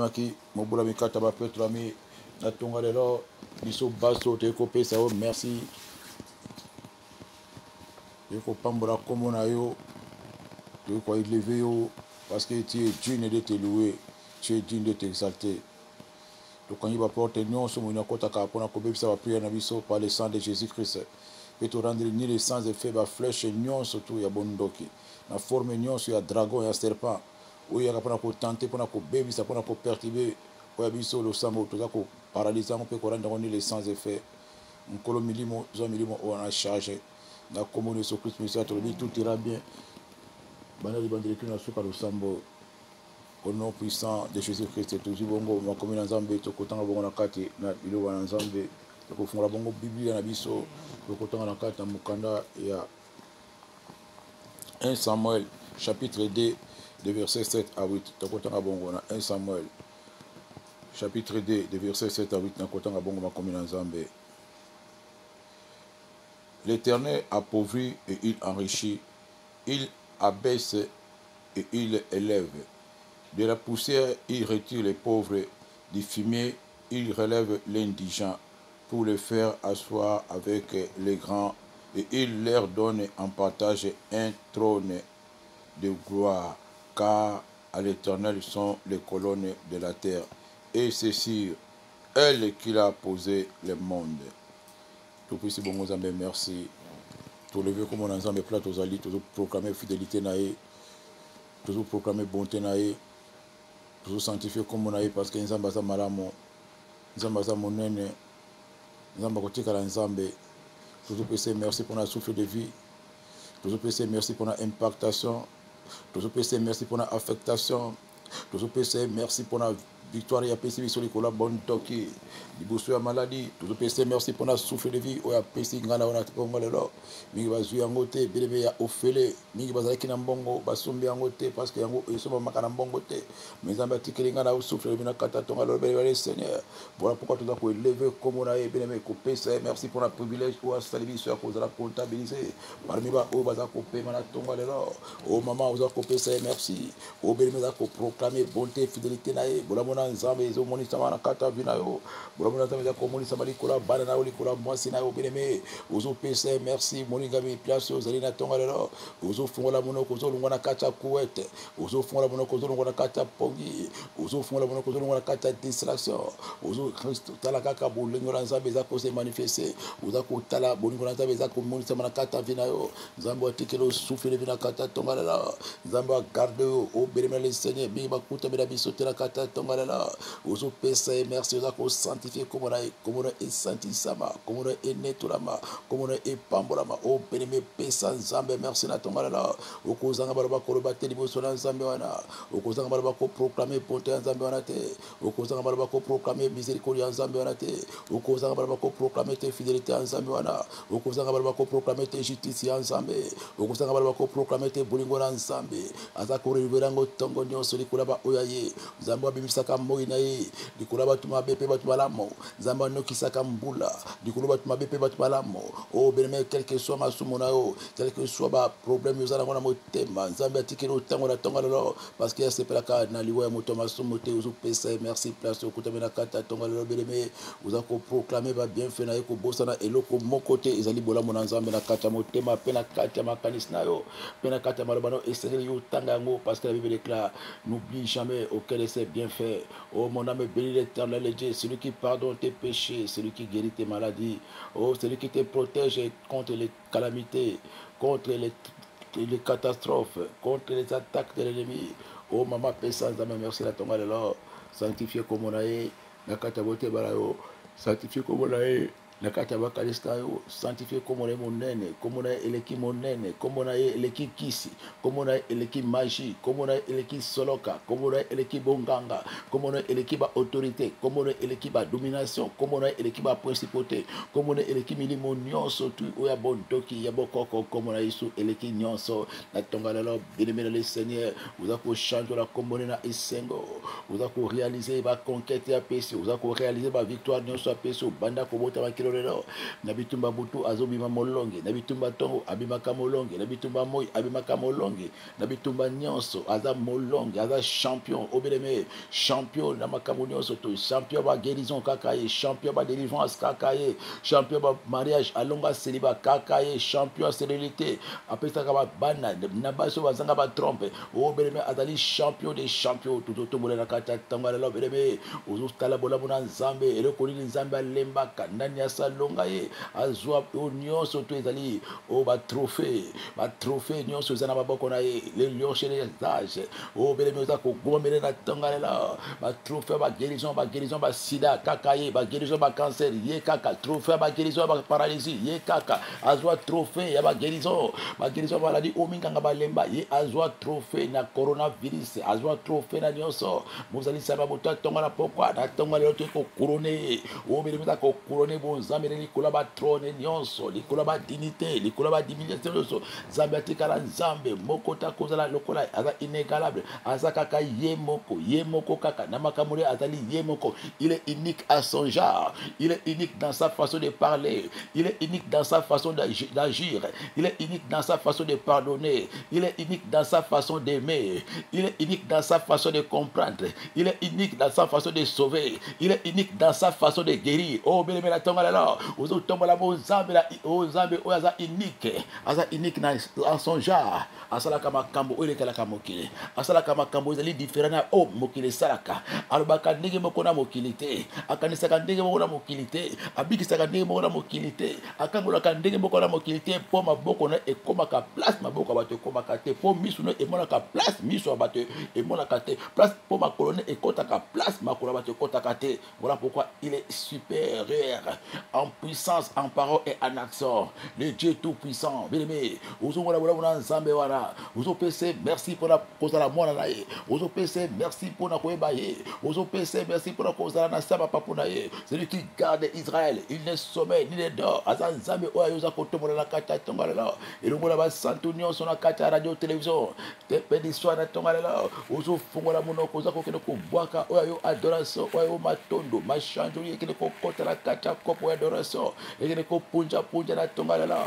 Qui Mobula Mikata ba Petro ami na tonga lelo biso baso te ko pesa o merci te ko pambola komo na yo te ko élever yo parce que tu es digne de te louer, tu es digne de t'exalter. Donc quand il va porter non sur mon kota ka pona ko bebisa ba prière na biso par le sang de Jésus-Christ. Et te rendre ni les sans effet ba flèche non surtout ya bondoki na forme non sur ya dragon ya serpent ou ya pona ko tenter pona ko bebisa pona ko perturber oya biso lo sambo toza ko paralyser on peut ko rendre ni les sans effet nkolo milimo zo milimo on a chargé na komoni so Christ Messia to tout ira bien bana libandeli kina suka lo sambo au nom puissant de Jésus-Christ toujours bongo makomi na nzambe to kotanga bongo na kati na bilo na nzambe to kofungola bongo biblia na biso to kotanga na kati na mukanda ya 1 Samuel chapitre 2 de verset 7 à 8 to kotanga bongo na 1 Samuel chapitre 2 de verset 7 à 8 na kotanga bongo makomi na nzambe. L'Éternel appauvrit et il enrichit, il abaisse et il élève. De la poussière, il retire les pauvres, du fumier, il relève l'indigent pour le faire asseoir avec les grands, et il leur donne en partage un trône de gloire, car à l'Éternel sont les colonnes de la terre, et c'est sur elle qu'il a posé le monde. Tout puissant bon Nzambe, merci. Tout lever comme on ensemble plat aux alliés, toujours proclamer fidélité naïe, toujours proclamer bonté naïe, toujours sanctifier comme on a parce que Nzambe za malamo, Nzambe za monene, Nzambe kotika la Nzambe, toujours pécer merci pour la souffle de vie, toujours pécer merci pour la impactation, toujours pécer merci pour la affectation, toujours pécer merci pour la victoire et pécer sur les collabs bon toki, diboussu à maladie, toujours pécer merci pour la souffle de vie, ou à pécer ngana on a tongolelo, mingi bazu yangote, belebe ya ofele, mingi bazaki na mbongo, basumbi yangote parce que yango isoba makana mbongo te, mais en batikeli ngana au souffle de vie na kata tongalo belebe Seigneur. Voilà pourquoi tu dois élever comme on a belebe ko pécer merci pour la privilège ou à saluer sur cause de la comptabiliser. Parmi ba o baza ko pe mana tongolelo, o maman oza ko pécer merci, o belebe za ko proclamer bonté fidélité na e, bola mona nzambe ezo monisa mana kata vina yo, bola mona nzambe za ko monisa mali kola bana na oli kola mwasi na yo belebe, ozo pécer merci moningami place aux alina tongolelo, ozo fungola monoko ozo lungwana kata kuete, ozo fungola monoko ozo lungwana kata pongi, ozo fungola monoko ozo lungwana kata distraction, ozo Christ tala kaka bolingo na nzambe za ko se manifester, oza ko tala bolingo na nzambe za ko monisa mana kata vina yo, nzambe atikelo souffle vina kata tongolelo, nzambe garde o belebe le Seigneur bi bakuta bela bisote la kata tongolelo, ozo pécer merci oza ko sanctifier comme on a sanctisama, comme on a netulama, comme on a pambolama, o belebe pesa nzambe merci na tongolelo, okozanga baloba koloba te liboso na nzambe wana, okozanga baloba ko proclamer bonté ya nzambe wana te, okozanga baloba ko proclamer miséricorde ya nzambe wana te, okozanga baloba ko proclamer te fidélité ya nzambe wana, okozanga baloba ko proclamer te justice ya nzambe, okozanga baloba ko proclamer te bolingo na nzambe, aza ko relever ngo tongo nyonso likula ba oya ye, nzambe abimisaka moi na ye, likula batu mabe pe batu balamo, nzambe anokisaka mbula, likula batu mabe pe batu balamo, o beneme quel que soit masumo na yo, quel que soit ba problème yozala ngona motema, nzambe atikelo tango na tonga lelo, parce que c'est pelaka na liwa ya moto masumo te ozo pesa merci place okutame na kata tonga lelo beneme, oza ko proclamer ba bienfait na ye ko bosana eloko moko te ezali bolamo na nzambe na kata motema pe na kata makanisi na yo, pe na kata malobano esengeli yo tanga yango parce que la Bible déclare n'oublie jamais auquel c'est bien fait. Oh mon âme bénis l'Éternel et Dieu, celui qui pardonne tes péchés, celui qui guérit tes maladies, oh celui qui te protège contre les calamités, contre les catastrophes, contre les attaques de l'ennemi. Oh maman pesa nzambe merci la tonga lelo, sanctifié comme on a eu, na kata bote balayo, sanctifié comme on a eu, na kata bakalista yo, sanctifié comme on est monene, comme on a eleki monene, comme on a eleki kisi, comme on a eleki magie, comme on a eleki soloka, comme on a eleki bonganga, comme on a eleki ba autorité, comme on a eleki ba domination, comme on a eleki ba principauté, comme on a eleki milimo nyonso tu oya bondoki ya bokoko, comme on a isu eleki nyonso na tonga lelo bien le Seigneur, vous avez changer la commune na isengo, vous avez réaliser ba conquête ya péché, vous avez réaliser ba victoire nyonso ya péché, banda ko bota ba kilo lelo na bitumba butu azobima molonge na bitumba tongo abimaka molonge na bitumba moi abimaka molonge na bitumba nyonso aza molonge aza champion obeleme champion na makambo nyonso to champion ba guérison kaka ye champion ba délivrance kaka ye champion ba mariage alonga célibat kaka ye champion stérilité apesaka ba bana na baso bazanga ba trompe obeleme azali champion des champions tout otombola na kata tanga lelo obeleme ozotala bolamu na nzambe eloko nini nzambe alembaka ndani ya salonga ye azwa nyonso to ezali o batrophée nyonso eza na maboko na ye le lion chez les âges obeleme oza kogomela na tanga lelo batrophée baguérison basida kaka ye baguérison bacancer ye kaka trophée baguérison baparalysie ye kaka azwa trophée ya baguérison maladi ominganga balemba ye azwa trophée na coronavirus azwa trophée na nyonso mozali saba bota tonga na pokwa na tonga lelo to couronné obeleme za couronné bonzambe likolo ba trône nyonso likolo ba dignité likolo ba divinité nyonso nzambe atikala nzambe moko ta kozala lokola aza inégalable aza kaka ye moko kaka na makambo azali ye moko il est unique à son genre il est unique dans sa façon de parler il est unique dans sa façon d'agir il est unique dans sa façon de pardonner il est unique dans sa façon d'aimer il est unique dans sa façon de comprendre il est unique dans sa façon de sauver il est unique dans sa façon de guérir oh beleme la tonga lelo ozo tombola bo nzambe aza unique dans son genre asalaka makambo oyo elekalaka mokili asalaka makambo ezali différent na o mokili esalaka alobaka ndenge moko na mokili te akanisaka ndenge moko na mokili te abikisaka ndenge moko na mokili te akangolaka ndenge moko na mokili te mpo maboko na ekomaka place maboko ya bato ekomaka te mpo miso na emonaka place miso ya bato emonaka te place mpo makolo na ekotaka place makolo ya bato ekotaka te. Voilà pourquoi il est supérieur en puissance, en parole et en action. Le Dieu tout-puissant, bien aimé, Ozo PC, merci pour la cause de la mona nae. Ozo PC, merci pour la koebaye. Ozo PC, merci pour la cause de la nasaba papunaye. Celui qui garde Israël, il ne sommeille ni ne dort. Azan Zambe oyoza kotomola la kata tongalela. Et le mola ba santunion sur la kata radio télévision. Te pédissoir na tongalela. Ozo fungola monoko oza kokene ko boaka oyo adoration oyo matondo machanjoli ekene ko kota la kata kopo adoration. Ekene ko punja na tongalela.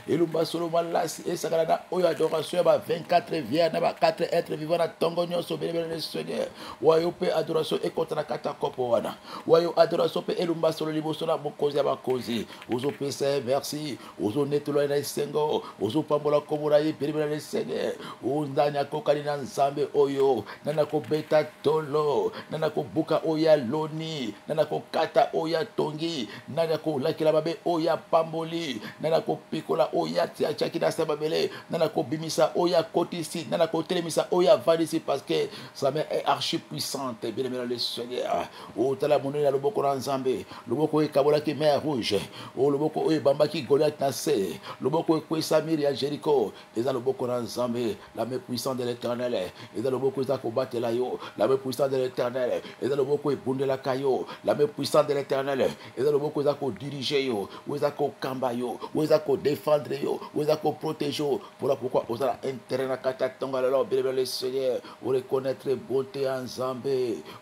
Et le basolo malasi et sakala oyo adoration ba 24 vierges na ba 4 êtres vivants na tongo nyonso belebele le Seigneur. Wayo pe adoration et kota la kata kopo wana. Wayo adoration pe elumba solo liboso na bokozi ya bakozi. Ozo pese merci. Ozo netolo na sengo. Ozo pambola komora ye belebele le Seigneur. O ndanya kokali na nzambe oyo. Nana ko beta tolo. Nana ko buka oya loni. Nana ko kata oya tongi. Nana ko lakila babe oya pamboli. Nana ko pikola oya tia chakina sababele. Nana ko bimisa oya kotisi. Nana ko telemisa oya vadisi parce que sa mère est archi puissante. Bien aimé le Seigneur. O tala monene na loboko na nzambe. Loboko e kabola ki mer rouge. O loboko e bamba ki Goliath na se. Loboko e kwesa miri ya Jericho. Eza loboko na nzambe. La main puissante de l'Éternel. Eza loboko eza ko batela yo. La main puissante de l'Éternel. Eza loboko e bundela kayo. La main puissante de l'Éternel. Eza loboko eza ko diriger yo. Ou eza ko kamba yo. Ou eza ko défendre yo. Ou eza ko protéger yo. Voilà pourquoi vous allez intérêt na kata tonga lelo bien le Seigneur. Vous reconnaître bonté en Nzambe.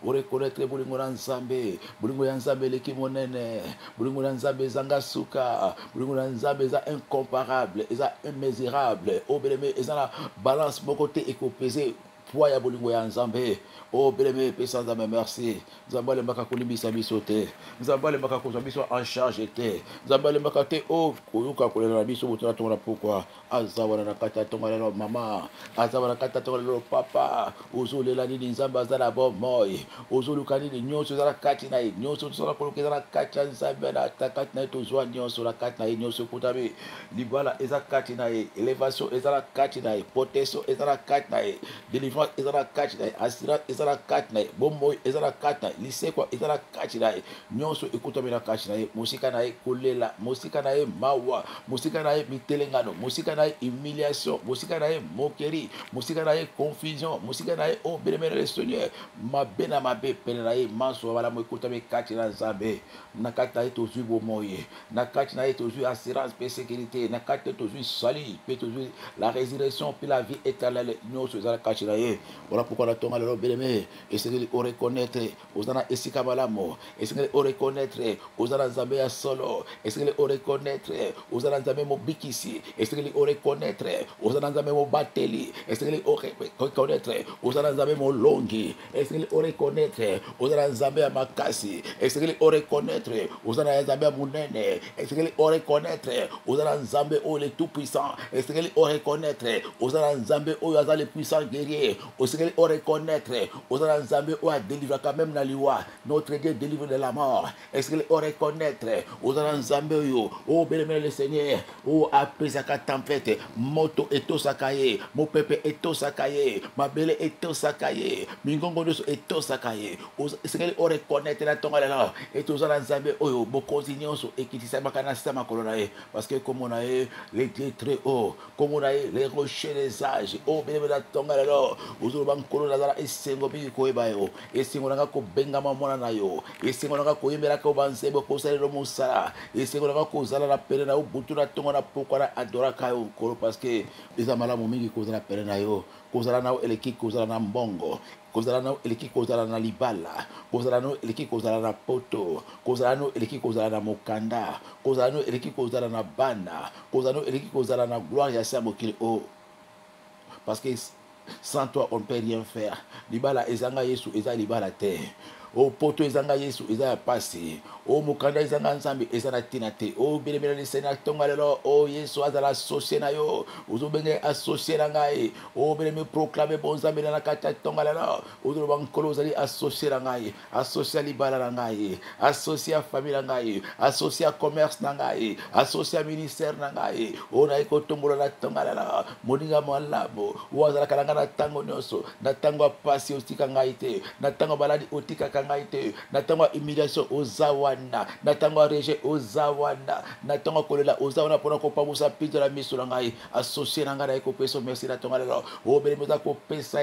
Vous reconnaître bolingo na Nzambe. Bolingo ya Nzambe leki monene. Bolingo na Nzambe zanga suka. Bolingo na Nzambe eza incomparable, eza immesurable. O beleme eza na balance moko te ekopese poids ya bolingo ya Nzambe. O beleme pesa Nzambe merci. Nzambe alembaka kolimbisa biso te. Nzambe alembaka kozwa biso en charge te. Nzambe alembaka te o koyoka kolela biso botona tonga pourquoi azawana na kata tonga lelo mama. Azawana na kata tonga lelo papa. Ozolela nini Nzambe azala bon moi. Ozoluka nini nyonso ezala kati na ye. Nyonso tosala koloka ezala kati ya Nzambe na kati na ye tozwa nyonso na kati na ye nyonso kutami. Libala ezala kati na ye. Élévation ezala kati na ye. Protection ezala kati na ye. Délivrance ezala kati na ye. Assurance ezala kati na ye. Bomoi ezala kati na ye. Lisekwa ezala kati na ye. Nyonso ekutami na kati na ye. Mosika na ye kolela. Mosika na ye mawa. Mosika na ye mitelengano. Mosika na ye humiliation. Mosika na ye moquerie. Mosika na ye confusion. Mosika na ye oh bénémoine le Seigneur. Mabe na mabe pene na ye manso wala mo ekutami kati na Nzambe. Na kati na ye tozwi bomoi. Na kati na ye tozwi assurance pe sécurité. Na kati na ye tozwi salut pe tozwi la résurrection pe la vie éternelle. Nyonso ezala kati na ye. ye. Voilà pourquoi la tonga le bien-aimé. Et c'est qu'il reconnaître aux ana esika malamo. Et c'est qu'il reconnaître aux ana zambé solo. Et c'est qu'il reconnaître aux ana zambé mobikisi. Et c'est qu'il reconnaître aux ana zambé mobateli. Et c'est qu'il reconnaître aux ana zambé molongi. Et c'est qu'il reconnaître aux ana zambé makasi. Et c'est qu'il reconnaître aux ana zambé munene. Et c'est qu'il reconnaître aux ana zambé oh les tout puissants. Et c'est qu'il reconnaître aux ana zambé oh les puissants guerriers. Et c'est qu'il reconnaître aux ana zambé oh a délivré quand même na liwa. Notre Dieu délivre de la mort. Et c'est qu'il reconnaître aux ana zambé oh bénémoine le Seigneur oh apesa ka tempête moto etosakaye mo pepe etosakaye mabele etosakaye mingongo nyonso etosakaye. C'est qu'il reconnaître la tonga là et tous ana zambé oyo bokonzi nyonso ekitisaka na sama kolona ye parce que comme on a les dieux très haut comme on a les rochers des âges oh bénémoine la tonga là ozo bankolo nazala esengo bi ko eba yo esengo nanga ko benga mwana na yo esengo nanga ko yembela ko banzebo ko salelo mosala esengo nanga ko zala na pele na ubutu na tongo na poko na adora kayo kolo parce que eza malamu mingi ko zala pele na yo ko zala na eleki ko zala na mbongo kozala na eleki kozala na libala kozala na eleki kozala na poto kozala na eleki kozala na mokanda kozala na eleki kozala na bana kozala na eleki kozala na gloire ya sa mokili o parce que sans toi on ne peut rien faire libala ezanga yesu eza libala te o poto ezanga yesu eza passé o mokanda ezanga nzambe ezana tina te o belemela le Seigneur tonga lelo o yesu azala associé na yo ozo benge associé na ngai o beleme proclamer bon nzambe na kata tonga lelo ozo bankolo zali associé na ngai associé libala na ngai associé à famille na ngai associé à commerce na ngai associé à ministère na ngai o na iko tombola na tonga lelo moninga mwalabo o azala kalanga na tango nyonso na tango pasi otika ngai te na tango baladi otika ngai te na tango humiliation ozawana na tango rejet ozawana na tango kolela ozawana pona ko pamusa pito la miso na ngai associé na ngai ko peso merci na tonga lelo o bele moza ko pesa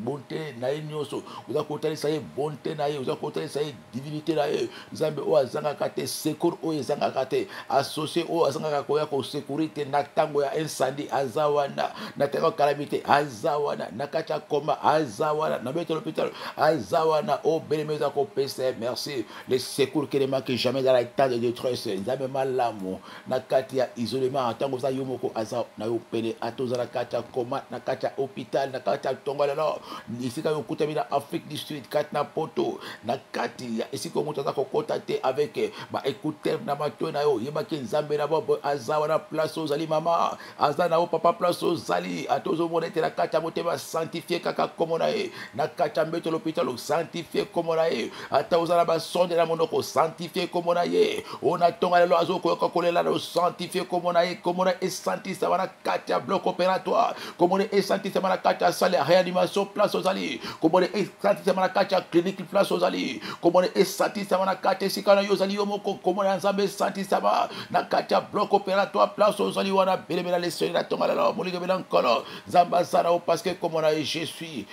bonté na ye nyonso oza kotalisa ye bonté na ye oza kotalisa ye divinité na ye nzambe oyo azangaka te secours oyo ezangaka te associé oyo azangaka koya kosécurité na ntango ya incendie aza wana na ntango ya calamité aza wana na kati ya koma aza wana na beto l'hôpital aza wana o beleme eza kopesa merci le secours qui ne manque jamais dans l'état de détresse nzambe malamu na kati ya isolement ntango oza yo moko aza na yo pene ata oza na kati ya koma na kati ya hôpital na kati ya tonga lelo isika yo kutami na Afrique du Sud kati na poto na kati ya esika moto aza kokota te avec ba écouteur na mato na yo yebaki nzambe na bo aza wana place ozali mama aza na o papa place ozali atozo mona te na kati ya motema sanctifié kaka komona ye na kati ya mbeto l'hôpital sanctifié komona ye ata ozala ba sonde na monoko sanctifié komona ye ona tonga lelo azo koyoka kolela na sanctifié komona ye komona e santisa wana kati ya bloc opératoire komona e santisa wana kati ya salle réanimation place aux alliés comme on est senti na kati ya clinique place aux alliés comme on est senti na kati ya sikana yo zali yo moko comme on est nzambe senti na kati ya bloc opératoire place aux alliés wana belemela les seigneurs tonga la molinga bela nkolo zamba sana parce que comme on a je suis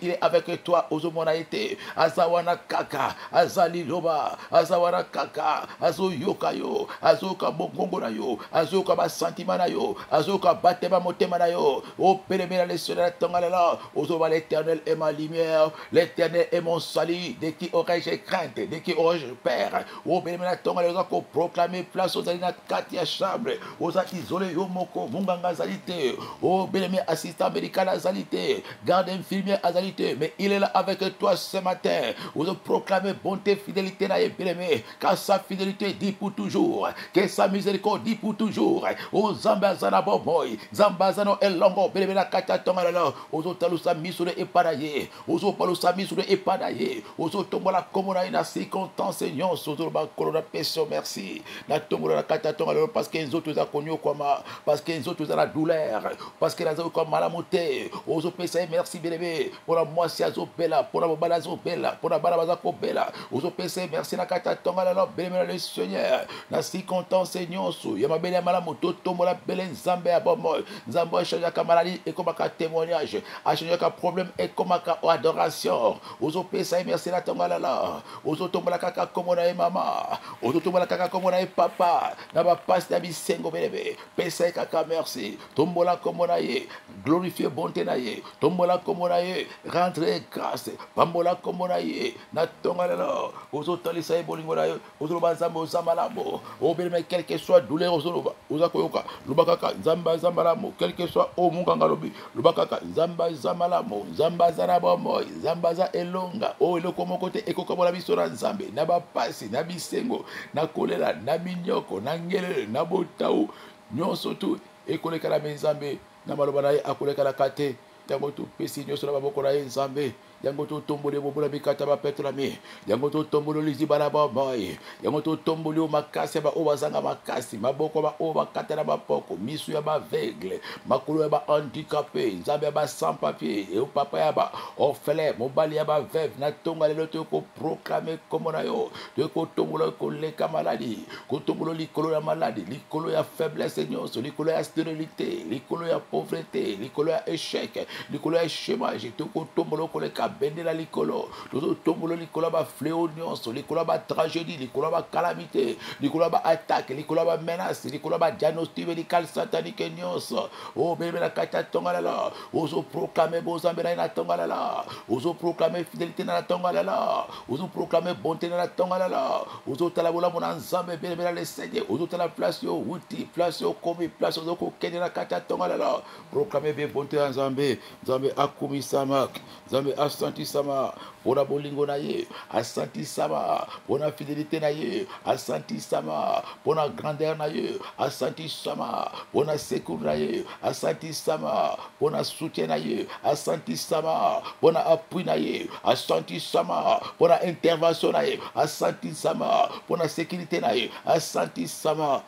il est avec toi ozomona été azawana kaka azali loba azawana kaka azo yokayo azoka bongongo na yo azoka ba sentiment na yo azoka batema motema na yo o belemela les seigneurs tonga la Ozoba, l'Éternel est ma lumière, l'Éternel est mon salut. De qui aurais-je crainte, de qui aurais-je peur? Oh, bien, tonga les ko proclamer place aux alina katia chambre, aux isolés yo moko munganga zalité. Oh, bien, assistant médical azalité, garde infirmier azalité, mais il est là avec toi ce matin. Vous proclamer bonté, fidélité na bien, car sa fidélité dit pour toujours, que sa miséricorde dit pour toujours. Oh, zambazana boboy, zambazano elongo, bien, katia tonga la ozo talusa misure epadaye ozo palusa misure epadaye ozo tombola komona ina circonstance nyonso ozo ba kolona peso merci na tombola na kata tonga lelo parce que nzoto za konyo kwama parce que nzoto za la douleur parce que nazo comme malamote ozo pesa merci belebe pour moi si azo bela pour la bala azo bela pour la bala baza ko bela ozo pesa merci na kata tonga lelo belebe le Seigneur na circonstance nyonso ya mabele malamoto tombola bele nzambe ya bomo nzambe shaka malali et comme ka témoignage achangé ka problème et comme ka adoration ozo pesa merci na tonga la ozo tombola kaka komona e mama ozo tombola kaka komona e papa na ba passe na bisengo belebe pesa kaka merci tombola komona ye glorifier bonté na ye tombola komona ye rendre grâce pambola komona ye na tonga la ozo talisa e bolingo na ye ozo banzambo zamalamo o beleme quel que soit douleur ozo oza koyoka lubakaka nzamba zamalamo quel que soit o munganga lobi lubakaka nzamba zamalamo nzamba zarabo moy nzamba za elonga o eloko moko te ekokomola biso na nzambe na bapasi na bisengo na kolela na minyoko na ngelele na botau nyonso tu ekolekala me nzambe na maloba na ye akolekala kate yango topesi nyonso na maboko na ye nzambe yango totomboli bobola bikata bapeto mi yango totomboli liziba na baboy yango totomboli makasi ba o bazanga makasi maboko ba o bakata na bapoko misu ya baveugle makolo ya ba handicapé nzambe ya ba sans papier e papa ya ba orphelin mobali ya ba veuve na tonga lelo toko proclamer comme na yo toko tombola ko leka maladie ko tombola likolo ya maladie likolo ya faiblesse nyonso likolo ya stérilité likolo ya pauvreté likolo ya échec likolo ya chômage toko tombola ko leka bendela likolo tozo tombolo likolo ba fléau nyonso likolo ba tragédie likolo ba calamité likolo ba attaque likolo ba menace likolo ba diagnostic médical satanique nyonso o bebe la kata tonga la ozo proclamer bozambe na tonga la ozo proclamer fidélité na tonga la ozo proclamer bonté na tonga la ozo talabola mona nzambe bebe la Seigneur ozo tala place yo wuti place yo komi place ozo ko kende na kata tonga la proclamer be bonté na nzambe nzambe akumisama nzambe asantisama pona bolingo na ye asantisama pona fidélité na ye asantisama pona grandeur na ye asantisama pona secours na ye asantisama pona soutien na ye asantisama pona appui na ye asantisama pona intervention na ye asantisama pona sécurité na ye asantisama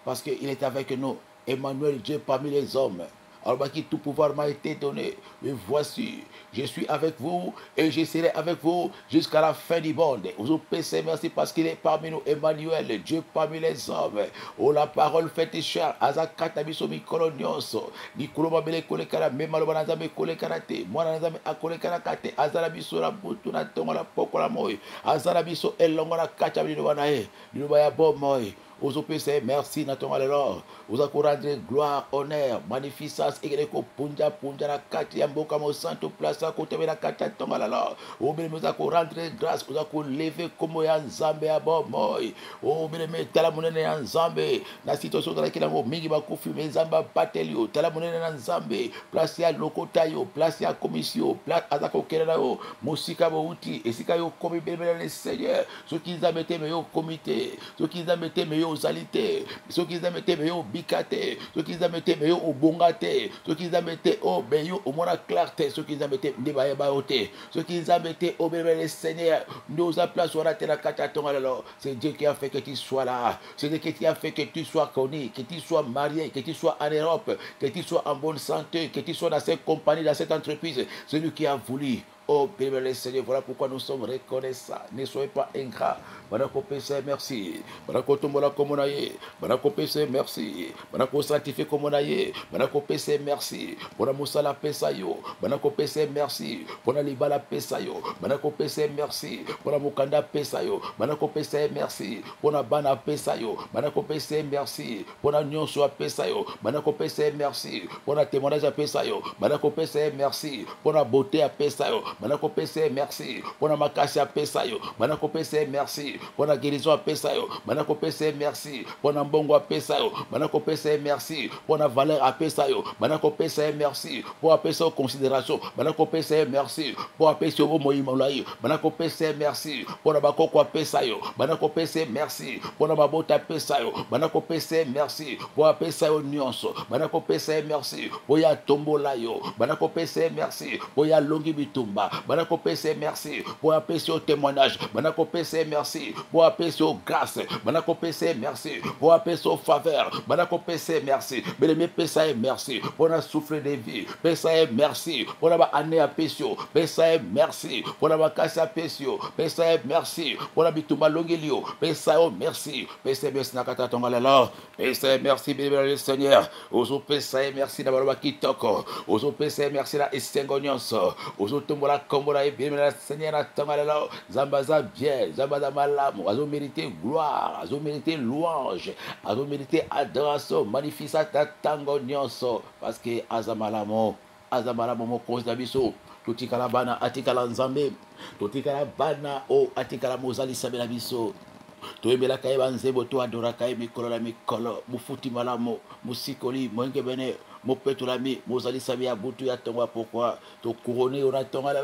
parce qu'il est avec nous Emmanuel Dieu parmi les hommes. Alors qui tout pouvoir m'a été donné. Mais voici, je suis avec vous et je serai avec vous jusqu'à la fin du monde. Vous PC, merci parce qu'il est parmi nous, Emmanuel, Dieu parmi les hommes. Oh, la parole faite chère. Azakata biso mi kolonioso. Ni kuloma bele kole kala mema lo banazame kole karate. Mwana nazame akole karakate. Azara biso la butu na tongo la poko la moi. Azara biso elongo la kacha bino banae. Bino baya bo moi. Aux OPC, merci Naton alors. Aux rendre gloire, honneur, magnificence, et les punja punja la kati yamboka mo santo place à côté de la kati tonga alors. Au bien nous rendre grâce, aux lever comme ya nzambe à bon moi. Au bien mettre la monnaie en nzambe. La situation dans laquelle on mingi ba kufi mezamba patelio, tala monnaie en nzambe. Place ya lokotayo, place ya commission, place à kokela yo, musika bo uti, et sika yo comme bien le Seigneur. Ceux qui ont été meilleur comité, ceux qui ont été meilleur alité, ceux qui ont été meilleur bicate, ceux qui ont été meilleur au bongate, ceux qui ont été au meilleur au mona clarté, ceux qui ont été débaillé baoté, ceux qui ont été au bébé le Seigneur, nous a place sur la terre alors. C'est Dieu qui a fait que tu sois là, c'est Dieu qui a fait que tu sois connu, que tu sois marié, que tu sois en Europe, que tu sois en bonne santé, que tu sois dans cette compagnie, dans cette entreprise, c'est lui qui a voulu. Oh, Père le Seigneur, voilà pourquoi nous sommes reconnaissants. Ne soyez pas ingrats. Banako PC, merci. Banako Tombola Komonaye. Banako PC, merci. Banako Sanctifié Komonaye. Banako PC, merci. Bona Moussala Pesayo. Banako PC, merci. Bona Libala Pesayo. Banako PC, merci. Bona Mukanda Pesayo. Banako PC, merci. Bona Bana Pesayo. Banako PC, merci. Bona Nyonso Pesayo. Banako PC, merci. Bona témoignage Pesayo. Banako PC, merci. Bona beauté Pesayo. Banako PC, merci. Bona makasi à Pesayo. Banako PC, merci. Bona guérison à Pesayo. Banako PC, merci. Bona mbongo à Pesayo. Banako PC, merci. Bona valeur à Pesayo. Banako PC, merci. Pour appeler considération. Banako PC, merci. Pour appeler au moïmolaï. Banako PC, merci. Bona bakoko à Pesayo. Banako PC, merci. Bona babota Pesayo. Banako PC, merci. Pour appeler ça au nuance. Banako PC, merci. Pour ya tombolayo. Banako PC, merci. Pour ya longi bitumba. Motema, Banako PC, merci pour apaiser au témoignage, Banako PC, merci pour apaiser aux grâces, Banako PC, merci pour apaiser aux faveurs, Banako PC, merci, Bélémé PC, merci pour la souffle de vie, PC, merci pour la année à Pessio, PC, merci pour la vacances à Pessio, PC, merci pour la bituma longelio, PC, merci, PC, merci Nakata Tongalala, PC, merci, bénévole Seigneur, Ozo PC, merci d'avoir Kitoko, Ozo PC, merci la Essengonyonso, Ozo Tombola Kombola et bénévole Seigneur Tongalala, Zambaza bien, Zambaza Malamu, Azo mérité gloire, Azo mérité louange, Azo mérité adoration, magnificat Tangonyonso, parce que Azamalamo, Azamalamo, mon cause d'abisso. Totikala bana atikala nzambe totikala bana o atikala mozali sabela biso toyembela kaye banzebo to adora kaye mikolo la mikolo mufuti malamo musikoli mwenge bene mopetolami mozali sabi ya butu ya tonga pourquoi to couronner on a tonga là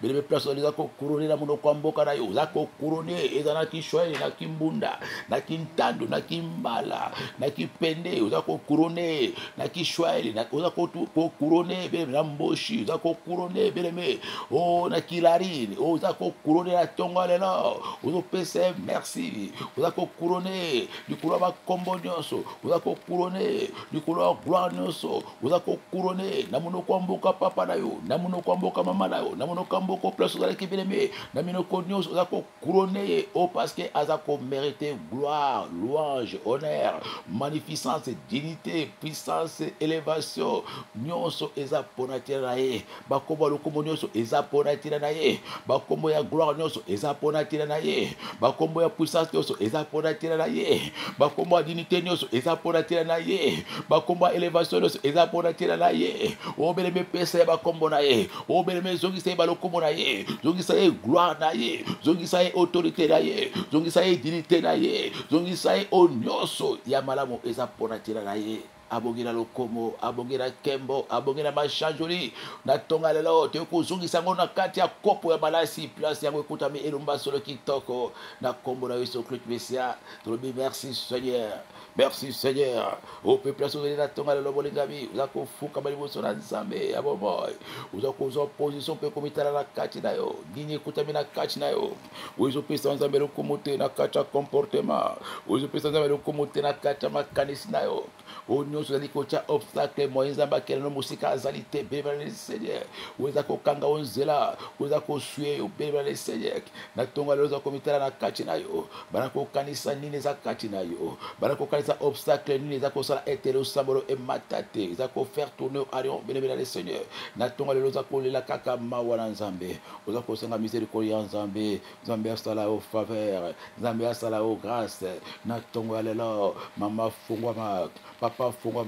mais les personnes les ko couronner la mono kwa mboka na yo za ko couronner ezana ki shwai na kimbunda na kintando na kimbala na kipende za ko couronner na ki shwai na za ko couronner bele na mboshi za ko couronner bele me oh na kilarine oh za ko couronner la tonga là ozo pese merci za ko couronner du couloir ba kombo nyonso za ko couronner du couloir gloire nyonso uza ko couronner na mono kwamboka papa na yo na mono kwamboka mama na yo na mono kwamboka place za kibeleme na mono konyo uza ko couronner au parce que aza ko mériter gloire louange honneur magnificence dignité puissance élévation nyonso eza ponatira na ye bakombo lokombo nyonso eza ponatira na ye bakombo ya gloire nyonso eza ponatira na ye bakombo ya puissance nyonso eza ponatira na ye bakombo ya dignité nyonso eza ponatira na ye bakombo ya élévation nyonso eza ponatira na ye obeleme pesa ba kombo na ye obeleme zongisa ba lokombo na ye zongisa ye gloire na ye zongisa ye autorité na ye zongisa ye dignité na ye zongisa ye onyoso ya malamu eza ponatira na ye abongela lokomo abongela kembo abongela machanjoli na tonga lelo te kozongisa ngo na kati ya kopo ya balasi place yango ekutami elomba solo kitoko na kombo na Yesu Christ Messia tolobi merci Seigneur. Merci Seigneur. Au peuple de la tonga le bolingami, vous avez fouka bali boso na nzambe ya bomoy. Vous avez cause opposition pe komitala na kati na yo. Dini kutami na kati na yo. Vous avez pesa nzambe lo komote na kati ya comportement. Vous avez pesa nzambe lo komote na kati ya makanisi na yo. O nyonso zali kocha obstacle moyen nzamba kele no musika azalité bébé Seigneur. Vous avez kokanga onzela, vous avez kosuye yo bébé Seigneur. Na tonga lo za komitala na kati na yo. Bana ko kanisa nini za kati na yo. Bana ko kanisa obstacle nini za ko sala etelo sambolo e matate za ko faire tourner arion bébé le Seigneur. Na tonga lo za ko lela kaka mawana nzambe. Vous avez kosenga miséricorde ya nzambe. Nzambe asala au faveur. Nzambe asala au grâce. Na tonga lelo mama fungwa ma papa fungwa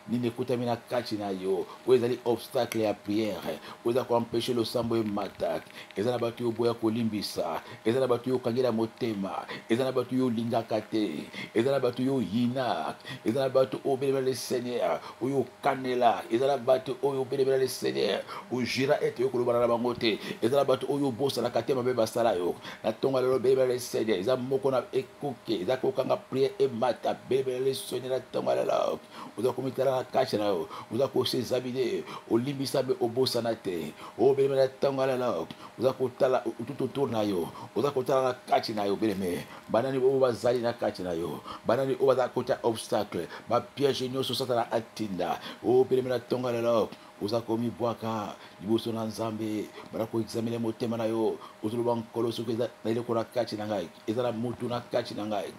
nini kutami na kati na yo wezali obstacle ya prière weza ko empêcher le sambo matak ezana batu yo boya ko limbisa ezana batu yo kangela motema ezana batu yo lingaka te ezana batu yo yina ezana batu obelema le Seigneur oyo kanela ezana batu oyo obelema le Seigneur o jira ete yo kolobana na bango te ezana batu oyo bosa na katema be basala yo na tonga lelo belema le Seigneur eza moko na ekoke eza ko kanga prière et mata belema le Seigneur na tonga lelo vous avez commis la cache là, vous avez coché Zabine, au Libisabe, au Bossanate, au Bémé Tangala, vous avez coté tout autour na yo, vous avez coté la cache na yo, Bémé, Banani Oba Zali na cache na yo, Banani Oba côté obstacle, ma piège géniaux sur la Atinda, au Bémé Tangala. Vous avez commis Boaka, vous avez Nzambe, vous avez examiné mon thème na yo, vous avez colossé que les cours cache na gai, et la moutuna cache na gai.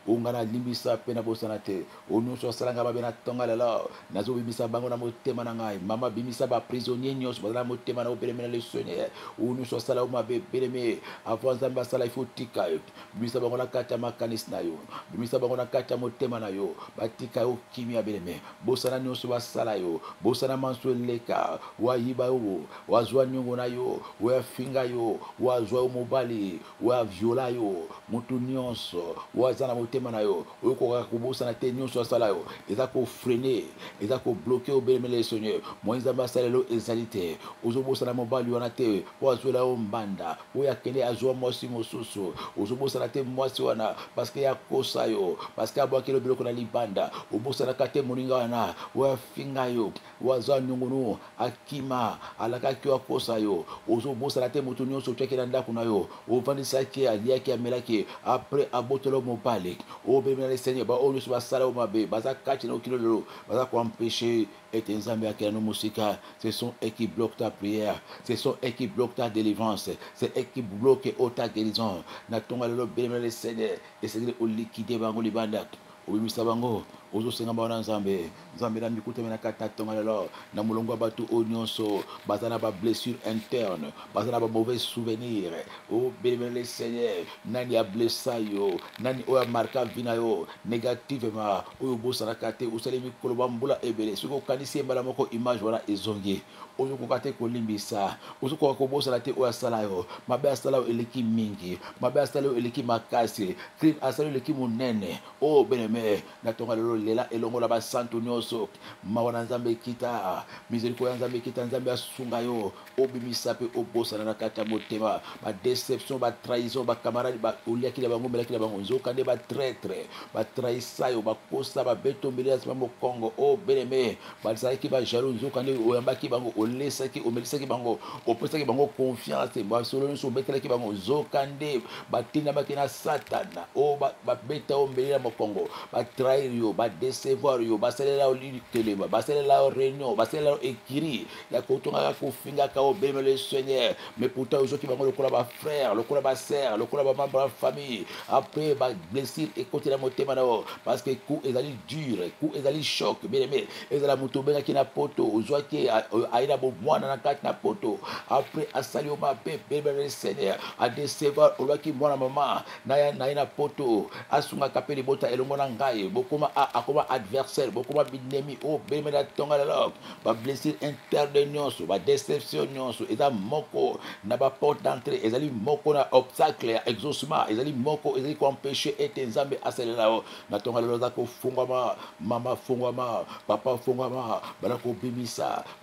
Ungana limbisa pena bosanate onusho salanga babena tonga lela nazo bimisa bango na motema na ngai mama bimisa ba prisonnier nyos bazala motema na opelemena le Seigneur onusho sala uma beleme avant nzamba sala ifotika bimisa bango na kata makanis na yo bimisa bango na kata motema na yo batika yo kimia beleme bosana nyonso basala yo bosana manso leka wa yiba yo wa zwa nyongo na yo wa finga yo wa zwa mobali wa viola yo mutu nyonso wa zana motema na yo oyo kobosa na te nyonso asala yo eza ko freiner eza ko bloquer au beleme le Seigneur moinza basala lo ezalité ozobosa na mobali wana te po azwela yo mbanda oyo akende azwa mwasi mosusu ozobosa na te mwasi wana parce que ya kosa yo parce que abwaki lo biloko na libanda obosa na kate moninga wana oyo afinga yo wazwa nyongo no akima alakaki akosa yo ozobosana te moto nyonso otyaki na ndako na yo ovandisaki aliaki amelaki après abotolo mobali obemela le seigneur baoyo nyonso basala yo mabe baza kati na okilo lelo baza koempêche ete nzambe akela no mosika. Ce sont eux qui bloquent ta prière, ce sont eux qui bloquent ta délivrance, c'est eux qui bloquent ta guérison. Na tonga lelo belemela le seigneur esengeli olikide bango libanda obimisa bango ozosenga bango na nzambe nzambe na mikutami na kati na tonga lelo na molongo ya bato oyo nyonso baza na bablessure interne baza na bamauvais souvenir obelemela le seigneur nani ablessa yo nani oyo amarka vi na yo négativement oyo obosanaka te osali mikolo bambula ebele soki okanisi embala moko image wana ezongi ozokoka te kolimbisa ozokoka kobosana te oyo asala yo mabe asala yo eleki mingi mabe asala yo eleki makasi crime asala yo eleki monene o beneme na tonga lelo lela elongola basantu nyonso mawa na nzambe ekita misericorde ya nzambe ekita nzambe asunga yo obimisa mpe obosana na kati ya motema badeception batrahison bakamaradi oliakila bango melakila bango nzoka nde batraître batrahisa yo bakosa babetombeli ya nsima mokongo o beneme bazalaki bajaloux nzoka nde oyambaki bango olesaki omelisaki bango opesaki bango confiance basolo nyonso obetelaki bango nzoka nde batindamaki na satana o babeta yo mbeli na mokongo batrahir yo badecevoir yo basalela yo litelema basalela yo réunion basalela yo ekiri ya kotongaka kofingaka obemela le seigneur mais pourtant ozoki bango lokola bafrère lokola basere lokola bamembre ya famille après bablessure ekoti na motema na yo parce que coup ezali dur coup ezali choc bien aimé ezala moto obengaki na poto ozwaki aye na bomwana na kati na poto après asali yo mabe bemela le seigneur adecevoir olwaki mwana mama naye na poto asungaka mpe libota elongo na ngai bokoma akoma adversaire bokoma binemi o bemela tonga lelo bablessure interne nyonso badeception nyonso eza moko na baporte d'entrée ezali moko na obstacle ya exaucement ezali moko ezali koempêche ete nzambe asalela yo na tonga lelo eza kofungwama mama fungwama papa fungwama bala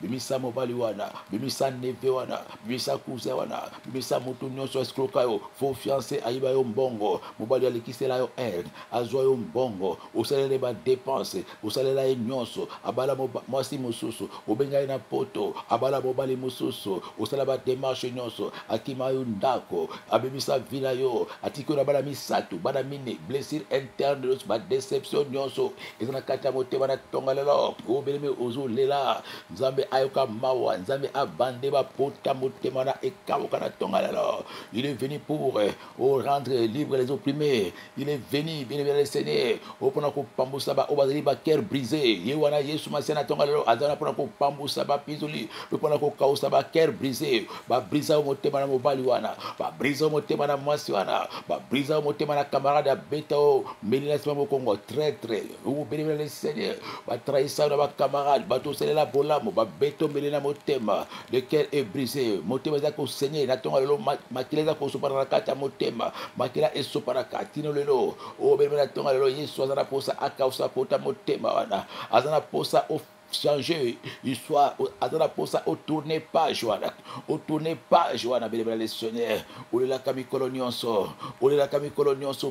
bimisa mobali wana bimisa neve wana bimisa cousin wana bimisa moto nyonso escroka yo faux fiancé ayiba yo mbongo mobali alekisela yo aide azwa yo mbongo osalela badepense osalela ye nyonso abala mwasi mosusu obenga ye na poto abala mobali mosusu osala bademarche nyonso akima yo ndako abebisa vila yo atiki yo na bana misato bana mine blessure interne nyonso badeception nyonso eza na kati ya motema na tonga lelo obelemi ozolela nzambe ayoka mawa nzambe abande bapota motema na ekaboka na tonga lelo il est venu pour rendre libre les opprimés il est venu bien le Seigneur opona kopambusa ba obazali ba cœur brisé ye wana Yesu masia na tonga lelo azana pona kopambusa ba pizoli opona kokausa ba cœur brisé ba brisa motema na mobali wana ba brisa motema na mwasi wana ba brisa motema na camarade ya beta o melina sima mokongo traître ou bien le Seigneur ba trahisa na ba camarade ba toselela bolamo ba beto melina motema le cœur est brisé motema za ko Seigneur na tonga lelo makila za ko sopana na kata motema makila esopana katino lelo o bien na tonga lelo Yesu azana posa akausa pota motema wana azana posa changer histoire azana posa au tourner page wana belebela le Seigneur olela kamikolo nyonso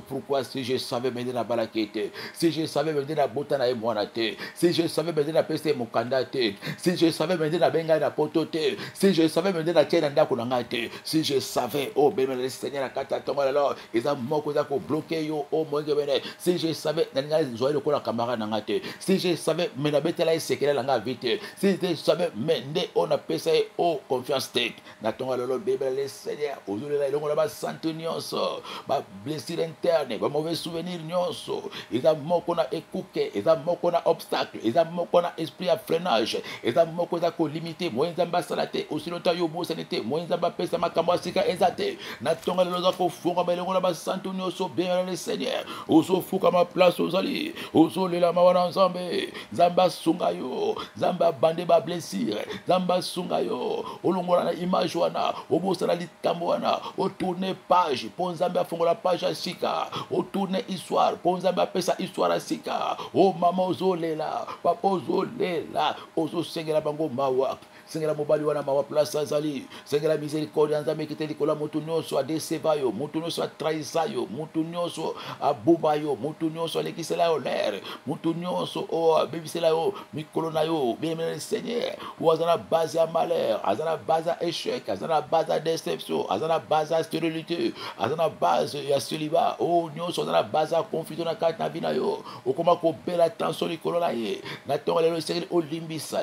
pourquoi si je savais mende na balakete si je savais mende na bota na mwana te si je savais mende na pese mokanda te si je savais mende na benga na poto te si je savais mende na tiena ndako na ngai te si je savais oh belebela le Seigneur na kata tonga lelo eza moko za ko bloquer yo o moenge bene si je savais na ngai zoyo ko na camarade na ngai te si je savais mena betela sekela langa vite si je savais mende on a pesé au confiance tech na tonga lelo bébé le Seigneur aujourd'hui là longo la ba santé nyonso ba blessure interne ba mauvais souvenir nyonso eza moko na ekuke eza moko na obstacle eza moko na esprit à freinage eza moko za ko limiter moyenza mbasala te aussi longtemps yo bo sanité moyenza ba pesa makambo asika ezate na tonga lelo za ko funga ba longo la ba santé nyonso bébé le Seigneur ozo fuka ma place ozali ozo lela mawana nzambe nzamba sunga yo nzamba bande ba blessure nzamba sunga yo olongola na image wana obosala likambo wana otourner page po nzambe afongola page asika otourner histoire po nzambe apesa histoire asika o mama ozolela papa ozolela ozosengela bango mawa sengela mobali wana mawa place azali sengela miséricorde nzambe ekite likola motu nyonso adeseva yo motu nyonso atrahisa yo motu nyonso aboma yo motu nyonso alekisela yo lere motu nyonso o abebisela yo mikolo na yo bien-aimé Seigneur o aza na base ya malheur aza na base ya échec aza na base ya déception aza na base ya stérilité aza na base ya célibat o nyonso aza na base ya confusion na kati na vi na yo okoma kobela tension likolo na ye na ntongo lelo esengeli olimbisa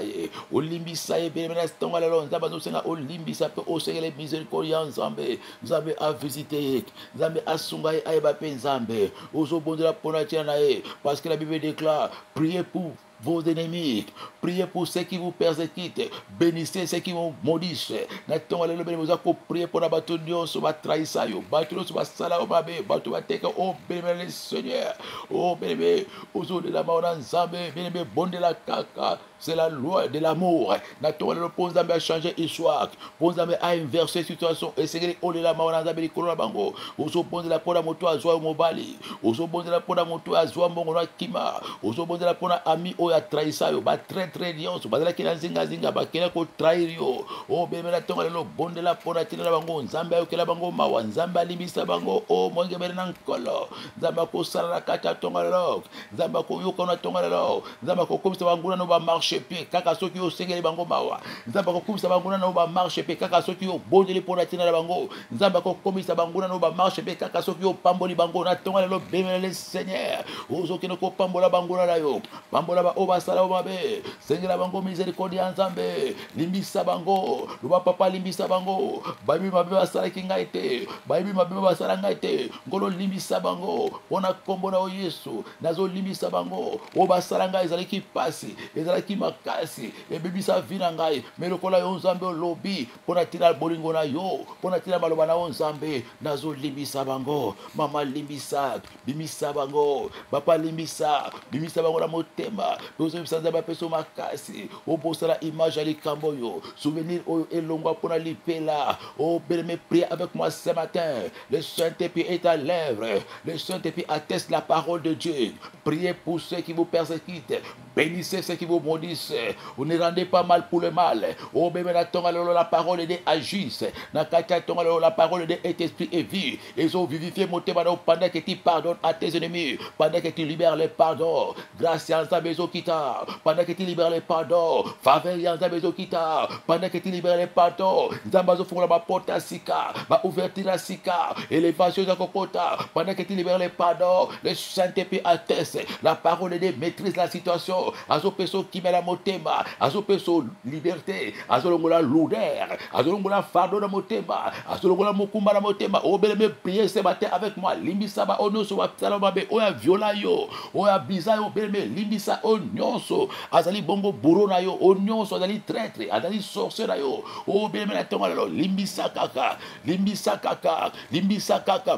ye bien-aimé na ntongo lelo nzambe azosenga olimbisa mpe osengele miséricorde ya nzambe nzambe avisite ye nzambe asunga ye ayeba mpe nzambe ozobondela mpona tina na ye parce que la Bible déclare priez pour vos ennemis, priez pour ceux qui vous persécutent, bénissez ceux qui vous maudissent. Nathan le béni vous a prié pour la bateau nyonso ba trahisa yo, bateau nyonso ba sala o mabe, bateau ba teka o béni le Seigneur. Oh béni, ozo de la maona nzambe, béni bonde la kaka. C'est la loi de l'amour. Nathan le pont nzambe a changé histoire. Pont nzambe a inversé situation. Et c'est o de la maona nzambe likolo na bango. Ozo bonde la pona moto azwa mobali. Ozo bonde la pona moto azwa mbongo na kima. Ozo bonde la pona ami o ya trahisa yo ba très nyonso bazalaki na zinga bakela ko trahir yo o bemela tonga lelo bonde la pona tina na bango nzambe ayokela bango mawa nzambe alimbisa bango o monge bele na nkolo nzambe akosala na kati ya tonga lelo nzambe akoyoka na tonga lelo nzambe akokomisa banguna no ba marche pied kaka soki osengeli bango mawa nzambe akokomisa banguna no ba marche pied kaka soki obondeli pona tina na bango nzambe akokomisa banguna no ba marche pied kaka soki opamboli bango na tonga lelo bemela le Seigneur ozokende kopambola banguna na yo pambola ba obasala omabe sengela bango miséricorde ya nzambe limbisa bango luba papa limbisa bango bayibi mabe basalaki ngai te bayibi mabe basala ngai te ngolo limbisa bango mpona kombo na Yesu nazolimbisa bango o basala ngai ezalaki pasi ezalaki makasi ebebisa vi na ngai me lokola yo nzambe olobi mpona tina bolingo na yo mpona tina maloba na yo nzambe nazolimbisa bango mama limbisa bimisa bango papa limbisa bimisa bango na motema ozobisa nzambe apeso makasi obosala image ya likambo yo souvenir oyo elongwa mpona lipela bien-aimé prie avec moi ce matin le Saint-Esprit est à l'œuvre le Saint-Esprit atteste la parole de Dieu priez pour ceux qui vous persécutent bénissez ceux qui vous maudissent vous ne rendez pas mal pour le mal bien-aimé la parole de agisse na kati ya tonga la parole de est esprit et vie ils ont vivifié motema pendant que tu pardonnes à tes ennemis pendant que tu libères les pardons grâce à nzambe ezokita pendant que tu libères les pardons faveur ya nzambe ezokita pendant que tu libères les pardons nzambe azofungola baporte ya sika baouverture ya sika élévation ezakokota pendant que tu libères les pardons le Saint-Esprit atteste la parole de maîtrise la situation azopeso kimela motema azopeso liberté azolongola lourdeur azolongola fardeau na motema azolongola mokumba na motema obeleme prier ce matin avec moi limbisa ba onoso ba tsala mabe oya viola yo oya biza yo beleme limbisa o nyonso azali bongo buro na yo o nyonso azali traître azali sorcier na yo o beleme na tonga lelo limbisa kaka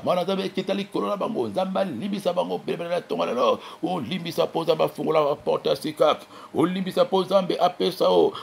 mana nzambe ekitali kolo na bango nzambe limbisa bango beleme na tonga lelo o limbisa po nzambe afungola ba porte ya sika o limbisa po nzambe apesa o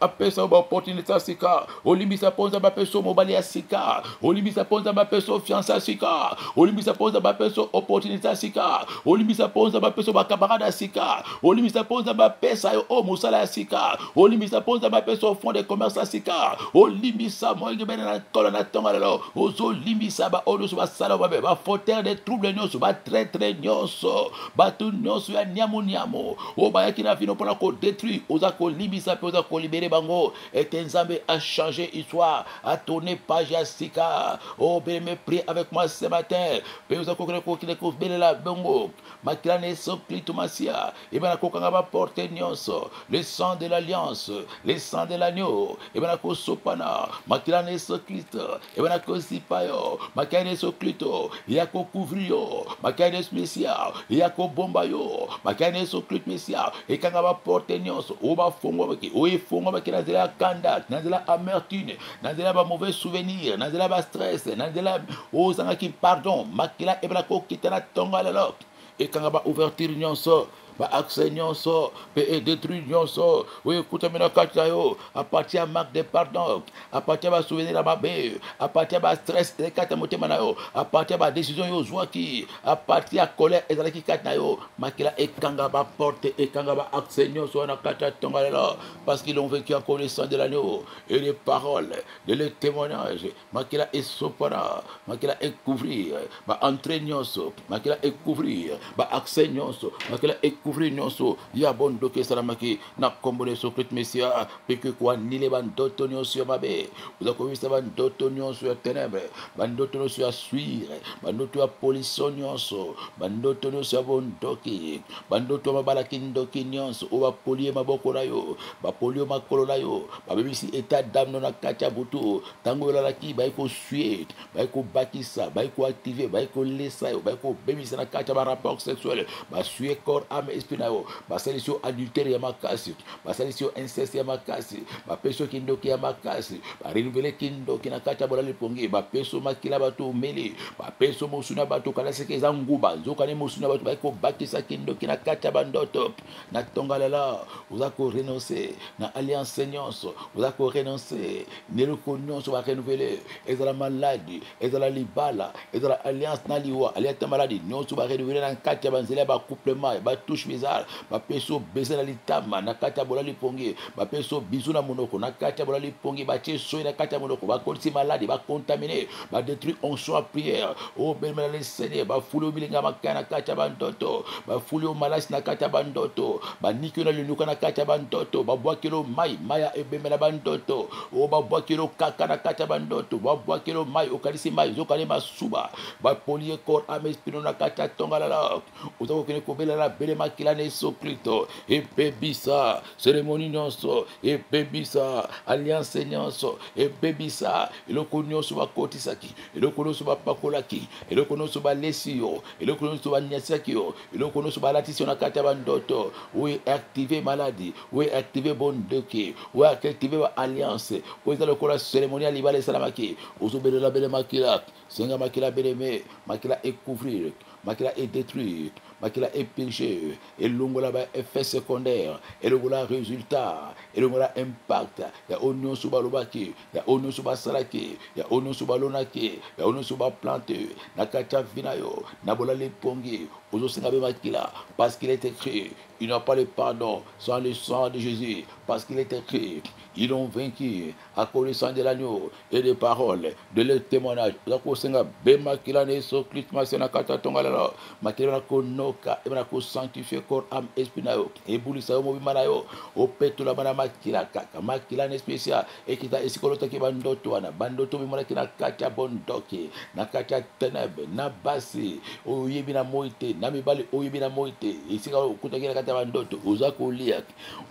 apesa ba opportunité sika olimbisa ponza ba peso mobali ya sika olimbisa ponza ba peso fiança sika olimbisa ponza ba peso opportunité sika olimbisa ponza ba peso ba camarade sika olimbisa ponza ba pesa yo o musala sika olimbisa ponza ba peso fond de commerce sika olimbisa moinge bena na kola na tonga lelo ozo limbisa ba odo ba sala ba ba fauteurs de troubles nyonso ba très nyonso ba tout nyonso ya nyamo o ba yakina vino pona ko détruire oza ko limbisa pe oza ko libérer bango et nzambe a changé histoire a tourné page ya sika oh bien prie avec moi ce matin pe oza ko kile ko belela bango makila ne so klitumasia et bana ko kanga ba porte nyonso le sang de l'alliance le sang de l'agneau et bana ko sopana makila ne so klito et bana ko sipayo makila ne so klito ya ko couvrir makila ne spécial ya ko bomba yo makila ne so klit mesia et kanga ba porte nyonso o ba fongo baki o e fongo baki na zela kanda na zela amertume na zela ba mauvais souvenir na zela ba stress na zela o zanga ki pardon makila e bana ko kitana tonga lelo et kanga ba ouverture nyonso ba accès nyonso pe détruire nyonso oui écoute mina kati na yo à partir ya manque de pardon à partir ba souvenir na mabe à partir ba stress ekata motema na yo à partir ba décision yo ozwaki à partir ya colère ezalaki kati na yo makila ekanga ba porte ekanga ba accès nyonso wana kati ya tonga lelo parce qu'ils ont vécu en connaissance de l'agneau et les paroles de les témoignages makila esopana makila couvrir ba entrée nyonso makila couvrir ba accès nyonso makila couvrir nyonso ya bondo ke salamaki na kombole sokrit mesia peke kwa nile bandoto nyonso ya mabe uzakovisa bandoto nyonso ya ténèbres bandoto nyonso ya suire bandoto ya pollution nyonso bandoto nyonso ya bondoki bandoto mabalaki ndoki nyonso o bapolie maboko na yo bapolio makolo na yo babebisi état d'âme na kati ya butu tango yolalaki bayiko suye bayiko bakisa bayiko activer bayiko lesa yo bayiko bebisa na kati ya barapport sexuel basuye corps âme esprit na yo basalisi yo adultère ya makasi basalisi yo inceste ya makasi bapesi yo kindoki ya makasi barenuvele kindoki na kati ya bola lipongi bapesi yo makila bato omeli bapesi yo mosuni ya bato kala seke eza nguba nzokani mosuni ya bato bayiko bakisa kindoki na kati ya bandoto na tonga lela oza korenonce na alliance nyonso oza korenonce neloko nyonso barenuvele ezala maladi ezala libala ezala alliance na liwa alliance maladi nyonso barenuvele na kati ya banzela ya bacouplement batouche bizarre bapesi yo bese na litama na kati ya bola lipongi bapesi yo bizu na monoko na kati ya bola lipongi batie soyi na kati ya monoko bakolisi maladi bacontamine badétruire onction ya prière obemela le seigneur bafuli yo bilinga makaya na kati ya bandoto bafuli yo malasi na kati ya bandoto baniki yo na linuka na kati ya bandoto babwakelo mai maya ebemela bandoto o babwakelo kaka na kati ya bandoto babwakelo mai okalisi mai zokali masuba bapolie corps ame espino na kati ya tonga lala oza kokende kobelela bele makila na yesu kristo ebebisa cérémonie nyonso ebebisa alliance nyonso ebebisa eloko nyonso bakotisaki eloko nyonso bapakolaki eloko nyonso balesi yo eloko nyonso banyasaki yo eloko nyonso balatisi yo na kati ya bandoto oyo active maladi oyo active bondoki oyo active ba alliance oyo eza lokola cérémonie ya libala esalamaki ozobelela bele makila senga makila beleme makila ekouvrir makila edétruire makila epilge elongola ba effet secondaire elongola résultat elongola impact ya onyoso balobaki ya onyoso basalaki ya onyoso balonaki ya onyoso baplante na kati ya vi na yo na bola lepongi ozosenga be makila parce qu'il est écrit il n'y a pas le pardon sans le sang de Jésus parce qu'il est écrit ils ont vaincu à cause du sang de l'agneau et des paroles de leur témoignage. Zakosenga be makila ne so Christ masena kata tonga lelo makila ko noka e na ko sanctifier corps âme esprit na yo e bulisa yo mobima na yo o petula bana makila kaka makila ne spécial e kita esikolota ke bandoto wana bandoto bimona kina kata bondoki na kata ténèbres na basi o yebi na moite na mibali o yebi na moite isika kutakira kata bandoto uzako lia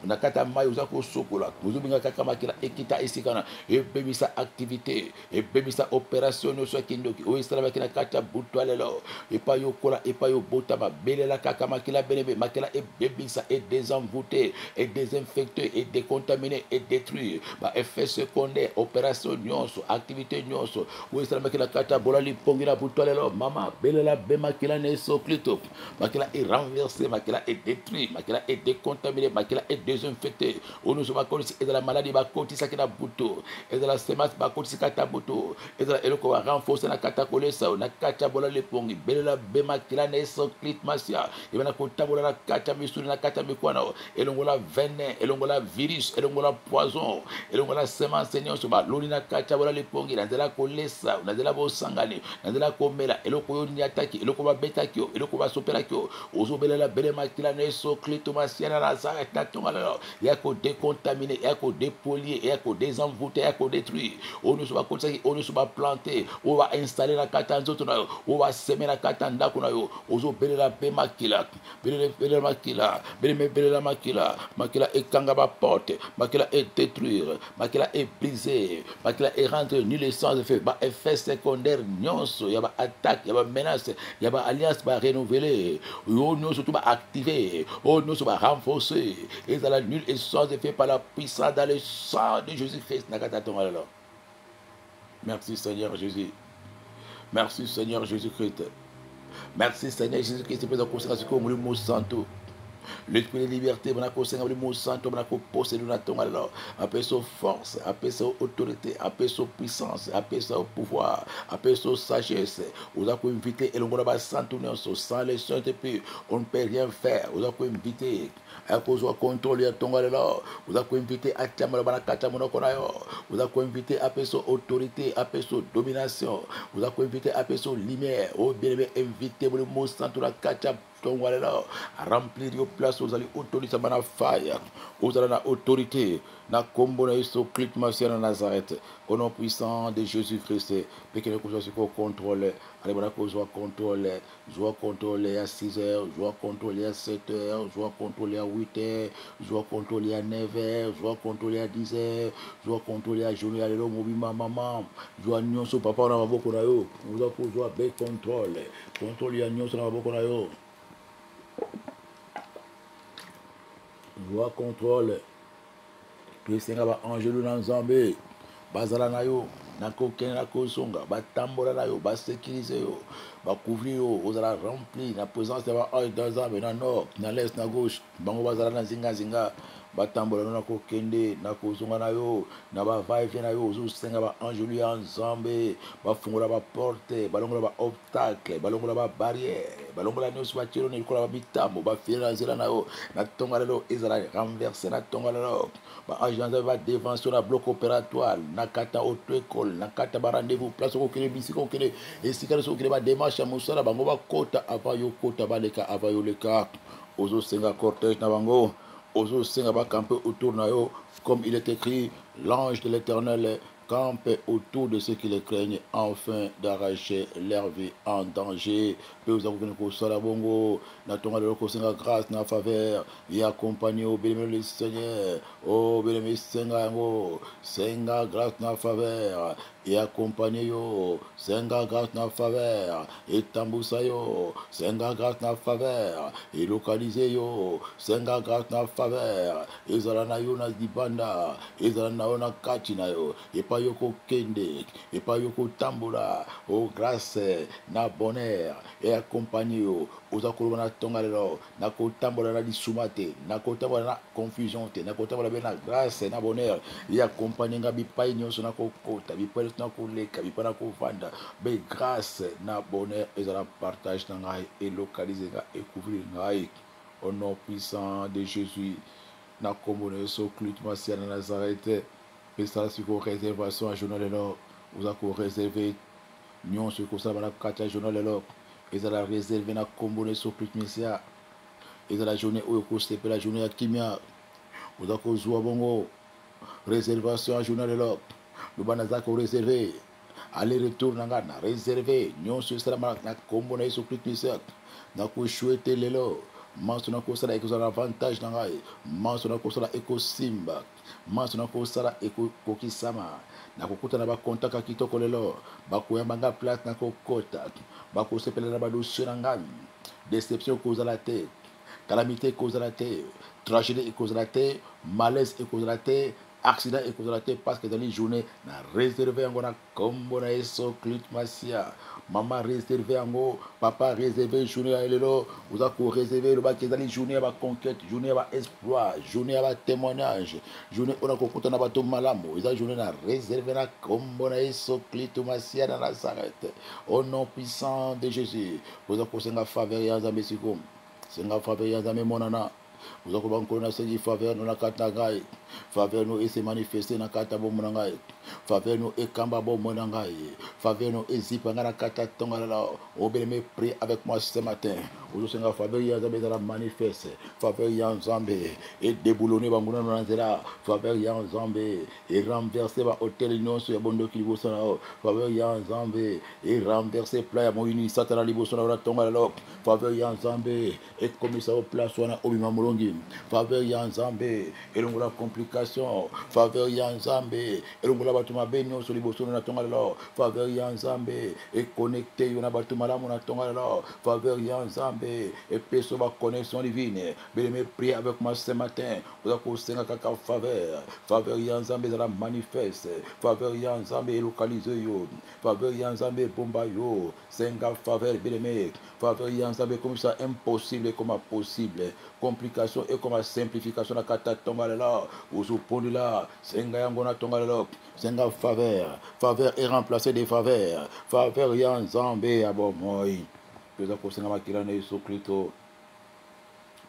na kata mai uzako sokola uzubinga kaka makila ekita esikana ebebisa activité ebebisa opération nyonso kindoki o isala bakina kata butu alelo epa yokola epa yobotama belela kaka makila belebe makila ebebisa et désenvoûter et désinfecter et décontaminer et détruire ba effet secondaire opération nyonso activité nyonso o isala bakina kata bola lipongi na butu alelo mama belela be makila ne soklito makila est renversé makila est détruit makila est décontaminé makila est désinfecté o nous sommes collés et de la maladie ba kotisa kina butu et de la semence ba kotisa kata butu et de la eloko ba renforcer na kata kolesa na kata bola lepongi belela be makila ne soklit masia et bana kota bola na kata misuri na kata mikwana elongola venin elongola virus elongola poison elongola semence seigneur soba loni na kata bola lepongi na zela kolesa na zela bo sangani na zela komela eloko yo nyataki eloko ba betaki eloko ba sopelaki ozobelela bele makila ne soklit masia na za ta tonga ya ko décontaminer ya ko dépolier ya ko désenvoûter ya ko détruire on ne soit comme ça on ne soit planter on va installer la kata nzoto na yo on va semer la kata ndako na yo ozobelela be makila belela makila belela makila makila ekanga ba porte makila est détruire makila est briser makila est rendre nul et sans effet ba effet secondaire nyonso ya ba attaque ya ba menace ya ba alliance ba renouveler yo nyonso tout ba activer oh nyonso ba renforcer et dans la nul et sans effet par la puissance dans le sang de Jésus-Christ. Merci Seigneur Jésus. Merci Seigneur Jésus-Christ. Merci Seigneur Jésus-Christ. C'est pour conséquence que nous santo. l'esprit de liberté, banako senga le santo, banako posséder na tonga lelo, appelle sa force, appelle sa autorité, appelle sa puissance, appelle sa pouvoir, appelle sa sagesse. Vous avez invité et l'on va santo sans les Saint-Esprit, on ne peut rien faire. Vous avez invité à cause de contrôler à tonga lelo, vous avez invité à tiamala banakata monokonayo, vous avez invité à sa autorité, à sa domination, vous avez invité à sa lumière, oh bien aimé, invité pour le mot santo la kacha. Remplir your place, vous allez autorité à fire, vous allez la autorité, na combo na iso clip Marcia na Nazareth, au nom puissant de Jésus-Christ, et que nous puissions contrôler, allez, voilà que je dois contrôler à 6h, je dois contrôler à 7h, je dois contrôler à 8h, je dois contrôler à 9h, je dois contrôler à 10h, je dois contrôler à journée à l'eau, mobile maman, je dois nion sur papa, on a beaucoup na yo, vous allez pouvoir bien contrôler à nion sur la beaucoup na yo. Joie contrôle que Seigneur va angelo dans Zambé bazala na yo na koken na kosonga batambola na yo ba sécuriser yo ba couvrir yo ozala rempli na présence de ba ange dans Zambé na nord na l'est na gauche bango bazala na zinga batambola na kokende na kozonga na yo na ba va et vient na yo ozo senga ba angelo ya Nzambe ba fungola ba porte balongola ba obstacle balongola ba barrière balongola nyonso ba tiro ne kola ba mitambo ba fira nzela na yo na tonga lelo ezala renverser na tonga lelo ba ange Nzambe ba défense na bloc opératoire na kata auto école na kata ba rendez-vous place ko kele bisiko kele esika so kele ba démarche musala bango ba kota avant yo kota ba leka avant yo leka ozo senga cortège na bango ozo senga ba camper autour na yo comme il est écrit l'ange de l'Éternel campe autour de ceux qui les craignent afin d'arracher leur vie en danger. Peu vous avez que ça la bongo, na tonga de la grâce, na faveur, et accompagné au bénémoine le Seigneur, au bénémoine Sengango, Senga grâce na faveur, et accompagné yo, Senga grâce na faveur, et tambousa yo, Senga grâce na faveur, et localisé yo, Senga grâce na faveur, et zalana yo na dibanda, et zalana yo na kachina yo, et pas yoko kende, et pas yoko tamboula, oh grâce, na bonheur, et accompagné yo, aux akolo na tonga lelo, na kotambola na disumate, na kotambola na confusion te, na kotambola na grâce, na bonheur, et accompagné nga bipai nyonso na kokota, bipai na koleka, bipai na kovanda, be grâce, na bonheur, et la partage na ngai, et localiser nga, et couvrir ngai, au nom puissant de Jésus, na komone so Clut Marcia na Nazareth. Ça, c'est pour réservation à journal alors vous avez réservé nous ce que ça va la carte journal alors et ça la réservé na comboné sur plus Messia et ça la journée où vous c'est la journée à Kimia vous avez joué bongo réservation à journal alors le banaza ko réservé aller retour na réservé nous ce sera na comboné sur plus Messia na ko choueter lelo manso na kosala ekozala avantage na ngai manso na kosala ekosimba manso na kosala ekokisama na kokutana bakontaka kitoko lelo bakoyamba nga place na kokota bakosepela na badossier na ngai déception ekozala te calamité ekozala te tragédie ekozala te malaise ekozala te accident ekozala te parce que ezali journée na réservé yango na kombo na yeso Clut Marcia maman réservé yango papa réservé journée ya lelo oza ko réservé lobaki ezali journée ya baconquête journée ya baexploit journée ya batémoignage journée oyo na kokutana bato malamu eza journée na réservé na kombo na yeso Clut Marcia na Nazareth au nom puissant de Jésus oza kosenga faveur ya Nzambe sikoyo senga faveur ya Nzambe monana vous avez encore na seigneur faveur nous na kata ngai faveur nous et se manifester na kata bomo na ngai faveur nous et kamba bomo na ngai faveur nous et zipa na kata tonga la obéme prie avec moi ce matin vous senga faveur ya Nzambe za manifeste faveur ya Nzambe et déboulonner banguna na nzela faveur ya Nzambe et renverser ba hôtel nyonso ya bondo kiliboso na faveur ya Nzambe et renverser plat ya moyini satana liboso na tonga la faveur ya Nzambe et commissaire au place wana obima mulongi faveur ya Nzambe elongola complication faveur ya Nzambe elongola batu mabe nyonso liboso na tonga la faveur ya Nzambe et connecter yo na batu malamu na tonga la faveur ya Nzambe et peso ba connexion divine bien prier avec moi ce matin vous avez senga kaka faveur ya Nzambe za la manifeste faveur ya Nzambe localiser yo faveur ya Nzambe bomba yo senga faveur bien faveur ya Nzambe comme ça impossible comme possible complication multiplication et comme simplification na kata tongalela uzupundila senga yango na tongalela senga faveur est remplacé des faveur ya nzambe ya bomoi toza kosenga makila na Yesu Kristo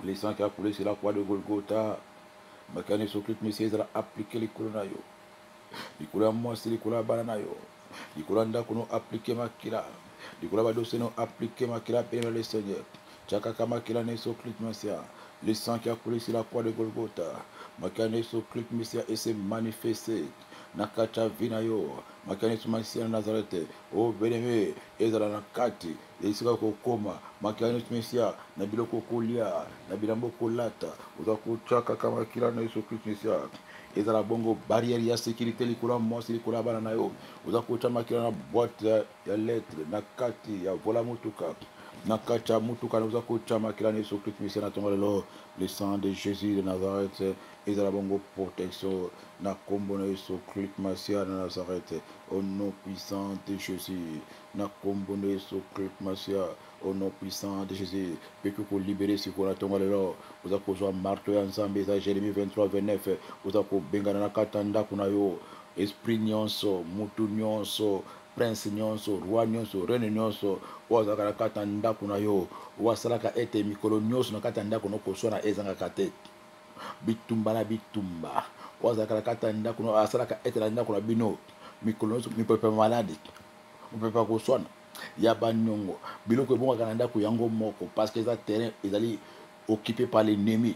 le sang qui a coulé sur la croix de Golgotha makila na Yesu Kristo Messie ezala appliquer likolo na yo likolo ya mwasi likolo ya bana na yo likolo ya ndako no appliquer makila likolo ya badosie no appliquer makila pene le Seigneur Chakaka makila na Yesu Kristo Messie le sang qui a coulé sur la croix de Golgotha makila na Yesu Kristo Messie et s'est manifesté nakata vina yo makani tumasiana Nazareth o beneme ezala nakati esika kokoma makani tumesia na biloko kolia na bilambo kolata uza kuchaka kama kila na Yesu Kristo Mesia ezala bongo barrière ya sécurité likula mwasi likula bana na yo uza kuchama kila na boîte ya lettre nakati ya vola mutuka nakata mutuka na uza kuchama kila na Yesu Kristo Mesia na tongolelo le sang de Jésus de Nazareth ezala bongo protection na kombo na Yesu Kristo Mesia na Nazareth au nom puissant de Jésus na kombo na Yesu Kristo Mesia au nom puissant de Jésus peut que libérer ce qu'on a tongolelo uza kozwa marteau ya nzambe za Jérémie 23:29 uza ko bengana na katanda kuna yo esprit nyonso mutu nyonso prince nyonso roi nyonso reine nyonso wazaka na kata ndako na yo wasalaka ete mikolo nyonso na kata ndako no koswana ezanga te bitumba na bitumba wazaka na kata ndako no asalaka ete na ndako na bino mikolo nyonso mipepe malade mipepe koswana ya banyongo biloko ebongaka na ndako yango moko parce que eza terrain ezali occupé par l'ennemi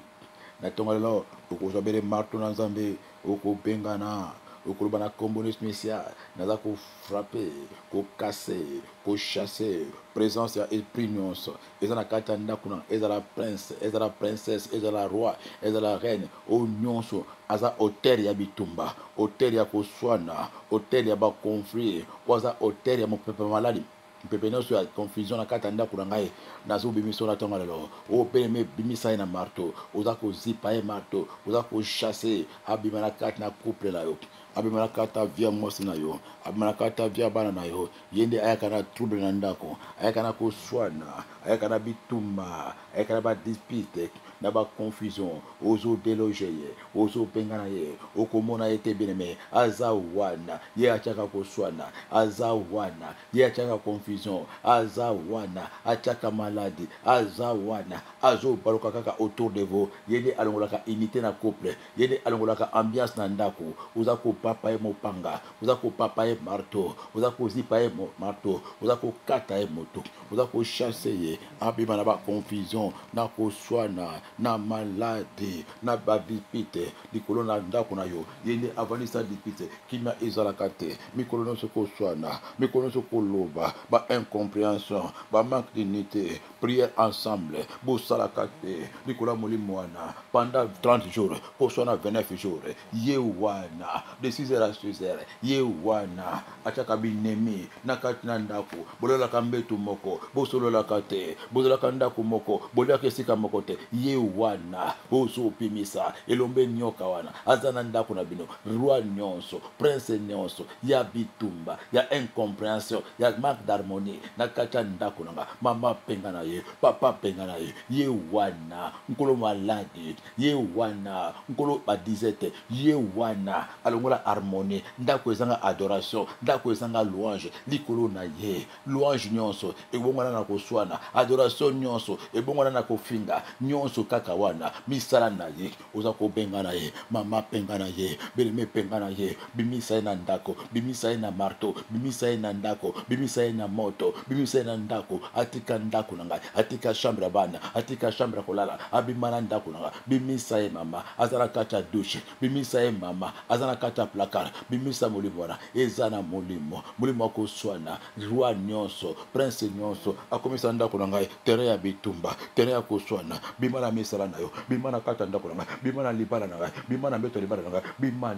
na tonga lelo okozwa bele marteau na nzambe okobengana okoloba na kombo na Mesia naza ko frapper ko casser ko chasser présence ya esprit nyonso eza na kati ya ndako na eza la prince eza la princesse eza la roi eza la reine o nyonso aza hôtel ya bitumba hôtel ya koswana hôtel ya ba conflit waza hôtel ya mopepe maladi pepe nyonso ya confusion na kati ya ndako na ngai nazobimisa na ntongo lelo opeleme bimisa ye na marteau oza kozipa ye marteau oza kochasse abima na kati na couple na yo abima na kati ya vie mwasi na yo abima na kati ya vie bana na yo ye nde ayaka na trouble na ndako ayaka na koswana ayaka na bitumba ayaka na badispute na baconfusion ozodeloge ye ozobengana ye okomona ye te bien-aimé aza wana ye atiaka koswana aza wana ye atiaka confusion aza wana atiaka maladi aza wana azobaluka kaka autour de vous ye nde alongolaka unité na couple ye nde alongolaka ambiance na ndako oza kopapa ye mopanga oza kopapa ye marteau oza kozipa ye marteau oza kokata ye moto oza kochasse ye abima na baconfusion na koswana na maladi na badipite likolo na ndako na yo ye nde avanisa dipite kimia ezalaka te mikolo nyonso koswana mikolo nyonso koloba ba incompréhension ba manque d'unité prière ensemble bosalaka te likolo ya molimo wana pendant 30 jours koswana 29 jours ye wana de 6h à 6h ye wana atiaka binemi na kati na ndako bololaka mbetu moko bosololaka te bozolaka ndako moko boliaka esika moko te ye wana ozopimisa elombe nyoka wana aza na ndako na bino roi nyonso prince nyonso ya bitumba ya incompréhension ya manque d'harmonie na kati ya ndako nanga mama penga na ye papa penga na ye ye wana nkolo maladi ye wana nkolo badizete ye wana alongola harmonie ndako ezanga adoration ndako ezanga louange likolo na ye louange nyonso ebongwana na koswana adoration nyonso ebongwana na kofinga nyonso kaka wana misala na ye oza kobenga na ye mama penga na ye beleme penga na ye bimisa ye na ndako bimisa ye na marteau bimisa ye na ndako bimisa ye na moto bimisa ye na ndako atika ndako na ngai atika chambre bana atika chambre kolala abima na ndako na ngai bimisa ye mama azana kata douche bimisa ye mama azana kata placard bimisa molimo wana eza na molimo akoswana roi nyonso prince nyonso akomisa ndako na ngai terrain ya bitumba terrain ya koswana bima na misala na yo bima na kata ndako na ngai bima na libala na ngai bima na mbeto libala na ngai bima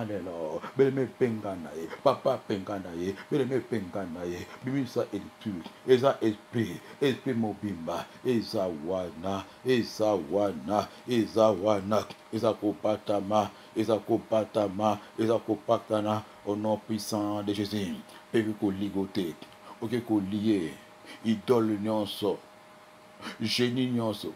lelo beleme penga na ye papa penga na ye beleme penga na ye bimisa esprit eza esprit mobimba eza wana eza kopatana au nom puissant de Jésus pepe koligote oke kolie idole nyonso génie nyonso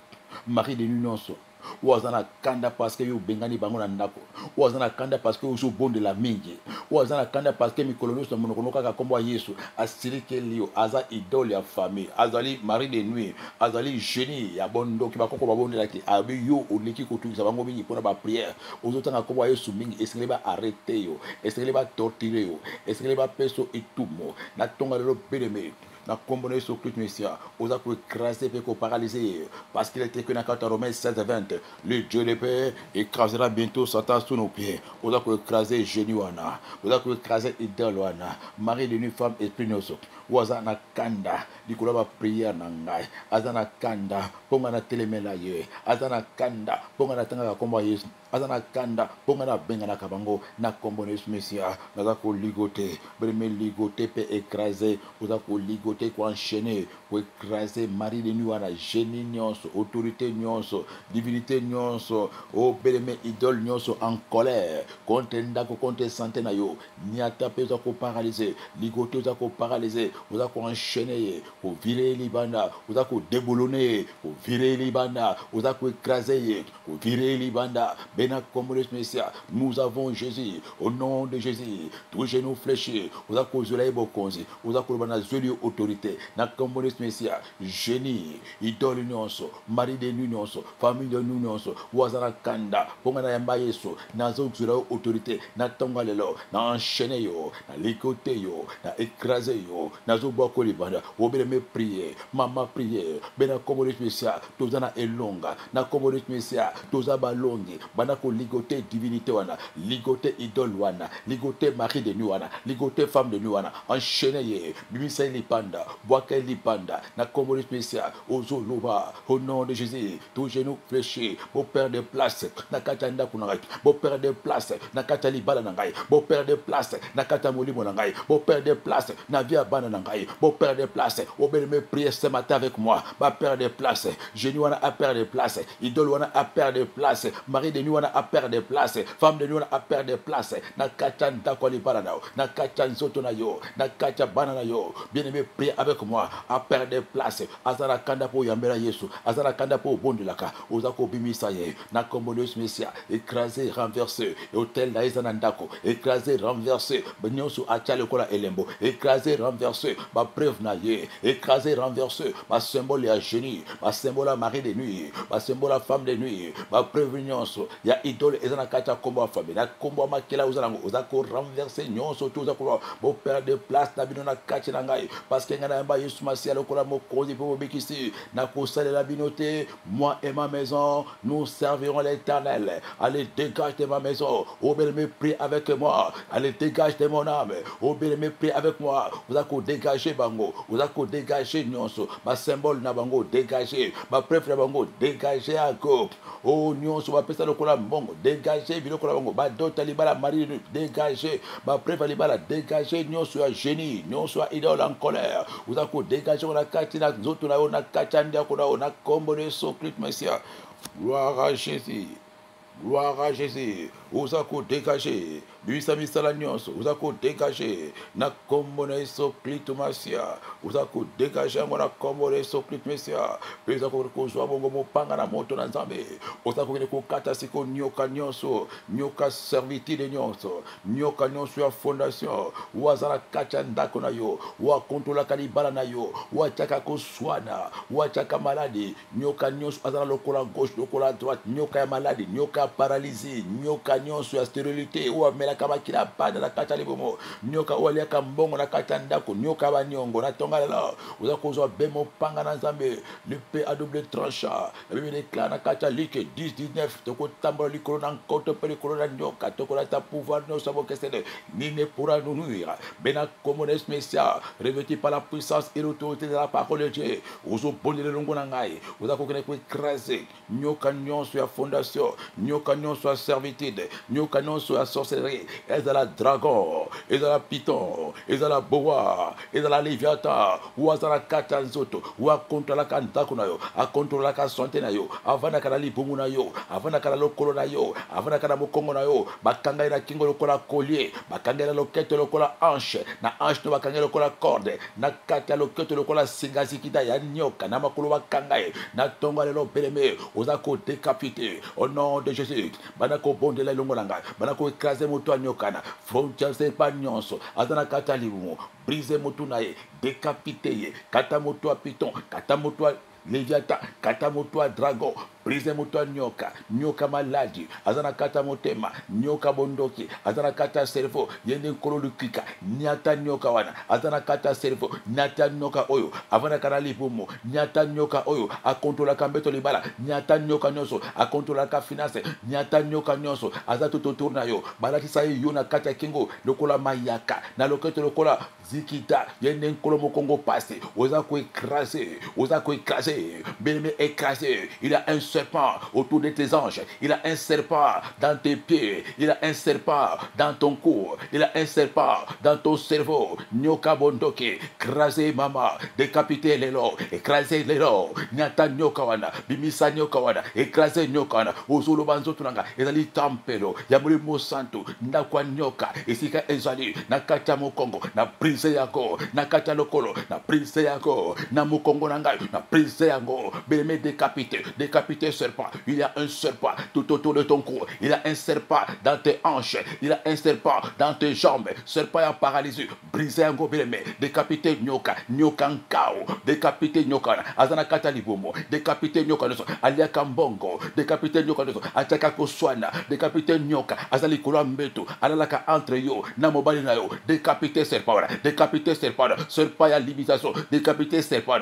Marie de nuit nyonso wazana kanda parce que yo bengani bango na ndako wazana kanda parce que yo bon de la mingi wazana kanda parce que mikolo nyonso monoko kaka kombo Yesu asirike lio aza idole ya famille azali Marie de nuit azali génie ya bondo ki bakoko babondela ki abi yo oleki kotungisa bango mingi pona ba prière ozotanga kombo Yesu mingi esengeli ba arrêter yo esengeli ba torturer yo esengeli ba peso etumo na tonga lelo beleme na kombo na Yesu Christ Messia oza ko écraser pe ko paralyser parce qu'il était que na Romains 16:20 le Dieu de paix écrasera bientôt Satan sous nos pieds oza ko écraser génie wana oza ko écraser idole wana Marie de nuit femme esprit nyonso waza na kanda likolo ba prière na ngai aza na kanda ponga na telemela ye aza na kanda ponga na tanga kombo Yesu aza na kanda ponga na benga na kabango na kombo na Yesu Messia naza ko ligoter breme ligoter pe écraser oza ko ligoter ko enchaîner ko écraser Marie de nuit wana génie nyonso autorité nyonso divinité nyonso o breme idole nyonso en colère contre ndako contre santé na yo niata pe oza ko paralyser ligoter oza ko paralyser oza ko enchaîner ko virer libanda oza ko déboulonner ko virer libanda oza ko écraser ko virer libanda bena comme le Messia nous avons Jésus au nom de Jésus tous genoux fléchis oza ko zola bokonzi oza ko bana zoli autorité na comme le Messia génie idole nyonso Marie de nuit nyonso famille de nuit nyonso wazana kanda ponga na yamba Yesu na zo zola autorité na tonga lelo na enchaîner yo na likote yo na écraser yo nazo boko libanda obele me prier mama prier bena kombo le Messia tozana elonga na kombo le Messia toza balongi bana ko ligoter divinité wana ligoter idole wana ligoter Marie de nuit wana ligoter femme de nuit wana enchaîner ye bimisa lipanda boaka lipanda na kombo le Messia ozo loba au nom de Jésus tous genoux fléchis au père de place na katanda kunangai bo père de place na katali bala nangai bo père de place na katamoli monangai bo père de place na via bana nangai bo père de place obele me prier ce matin avec moi ba père de place génie wana a père de place idole wana a père de place Marie de nuit wana a père de place femme de nuit wana a père de place na katanda ko libala nao na katanda zoto na yo na katanda bana na yo bien-aimé prier avec moi a père de place azara kanda po yambela Yesu azara kanda po bondilaka ozako bimisa ye na kombo de Messia écraser renverser hôtel na ezana ndako écraser renverser benyosu achale kola elembo écraser renverser ba preuve na ye écraser renverser ba symbole ya génie ba symbole ya Marie de nuit ba symbole ya femme de nuit ba preuve nyonso ya idole ezana kata kombo famille na kombo makela uzana ozako renverser nyonso tout uzako bo père de place na bino na kati na ngai parce que ngana yamba Yesu Masia lokola mokozi po bikisi na kosala la binoté moi et ma maison nous servirons l'Éternel. Allez dégage de ma maison au bel mépris avec moi allez dégage de mon âme au bel mépris avec moi vous avez dégagé bango vous avez dégagé nyonso ma symbole na bango dégagé ma preuve na bango dégagé encore oh nyonso ba pesa lokola mbongo dégagé biloko na bango ba dota libala Marie dégagé ma preuve libala dégagé nyonso ya génie nyonso ya idole en colère vous avez dégagé na kati na nzoto na yo na kati ndia ko na kombo de Jésus Christ Messia gloire à Jésus. Gloire à Jésus. Uzako dégagé. Luisa misala nyonso. Uzako dégagé. Na kombo na Yesu Kristo Masia. Uzako dégagé ngona kombo na Yesu Kristo Masia. Peza ko kozwa bongo mopanga na moto na Nzambe. Uzako kene ko kata siko nyoka nyonso. Nyoka servitude nyonso. Nyoka nyonso ya fondation. Wazala kacha ndako na yo. Wa kontola kalibala na yo. Wa chaka koswana. Wa chaka maladi. Nyoka nyonso azala lokola gauche lokola droite. Nyoka ya maladi. Nyoka paralysé. Nyoka nyonso ya stérilité. Wa mela kama kila bada na kata libomo. Nyoka wali ya mbongo na kata ndako. Nyoka ba nyongo na tonga la. Uza kozwa bemo panga na Nzambe. L'épée à double tranchant. La Bible déclare na kata like 10-19. Toko tambola likolo na nkoto pe likolo na nyoka. Toko la ta pouvoir no sabo kesene. Ni ne pourra nous nuire. Bena commones Messia. Revêtu par la puissance et l'autorité de la parole de Dieu. Uzo bonde le longo na ngai. Uza kokene ko écraser. Nyoka nyonso ya fondation. Nyoka nyoka nyonso ya servitude, nyoka nyonso ya sorcellerie, ezala dragon, ezala python, ezala boa, ezala léviathan, ou azala kata nzoto, ou akontrolaka ndako na yo, akontrolaka santé na yo, avandaka na libumu na yo, avandaka na lokolo na yo, avandaka na mokongo na yo, bakanga na kingo lokola collier, bakanga na loketo lokola hanche, na hanche to bakanga lokola corde, na kata loketo lokola singazikita ya nyoka, na makolo bakanga na tonga lelo beleme, ozako décapité au nom de Jésus, banako bondela longolanga, banako écraser moto nyokana, frontière c'est pas nyonso, azana kata libumu, briser moto nae, décapité ye, kata moto piton, kata moto Léviathan, kata moto dragon, brise moto nyoka, nyoka maladi, azana kata motema, nyoka bondoki, azana kata cerveau, yende nkolo lukika, nyata nyoka wana, azana kata cerveau, nyata nyoka oyo, avana kana lipumo, nyata nyoka oyo, akontrola kambeto libala, nyata nyoka nyoso, akontrola ka finance, nyata nyoka nyoso, azato tourna yo, balaki sa yo na kata kingo, lokola mayaka, na loketo lokola zikita, yende nkolo mokongo passe, oza ko écraser, bien écrasé, il a un serpent autour de tes anges, il a un serpent dans tes pieds, il a un serpent dans ton cou, il a un serpent dans ton cerveau, nyoka bondoke, écrasé mama, décapité les lots, écrasé les lots, nyata nyoka wana, bimisa nyoka wana, écrasé nyoka wana, ozolo banzo tunanga, ezali tampelo, yamuri mosantu, ndakwa nyoka, esika ezali, nakata mokongo, na brise yako, nakata lokolo, na brise yako, na mokongo nangai, na brise yango, bémé décapité serpent, il y a un serpent tout autour de ton cou, il y a un serpent dans tes hanches, il y a un serpent dans tes jambes, serpent à paralysie, brisé yango bémé, décapité nyoka, nyoka nkao, décapité nyoka, azana kata libomo, décapité nyoka neso, alia kambongo, décapité nyoka neso, ataka koswana, décapité nyoka, azali kula mbeto, alalaka entre yo, na mobali na yo, décapité serpent, serpent ya limitation, décapité serpent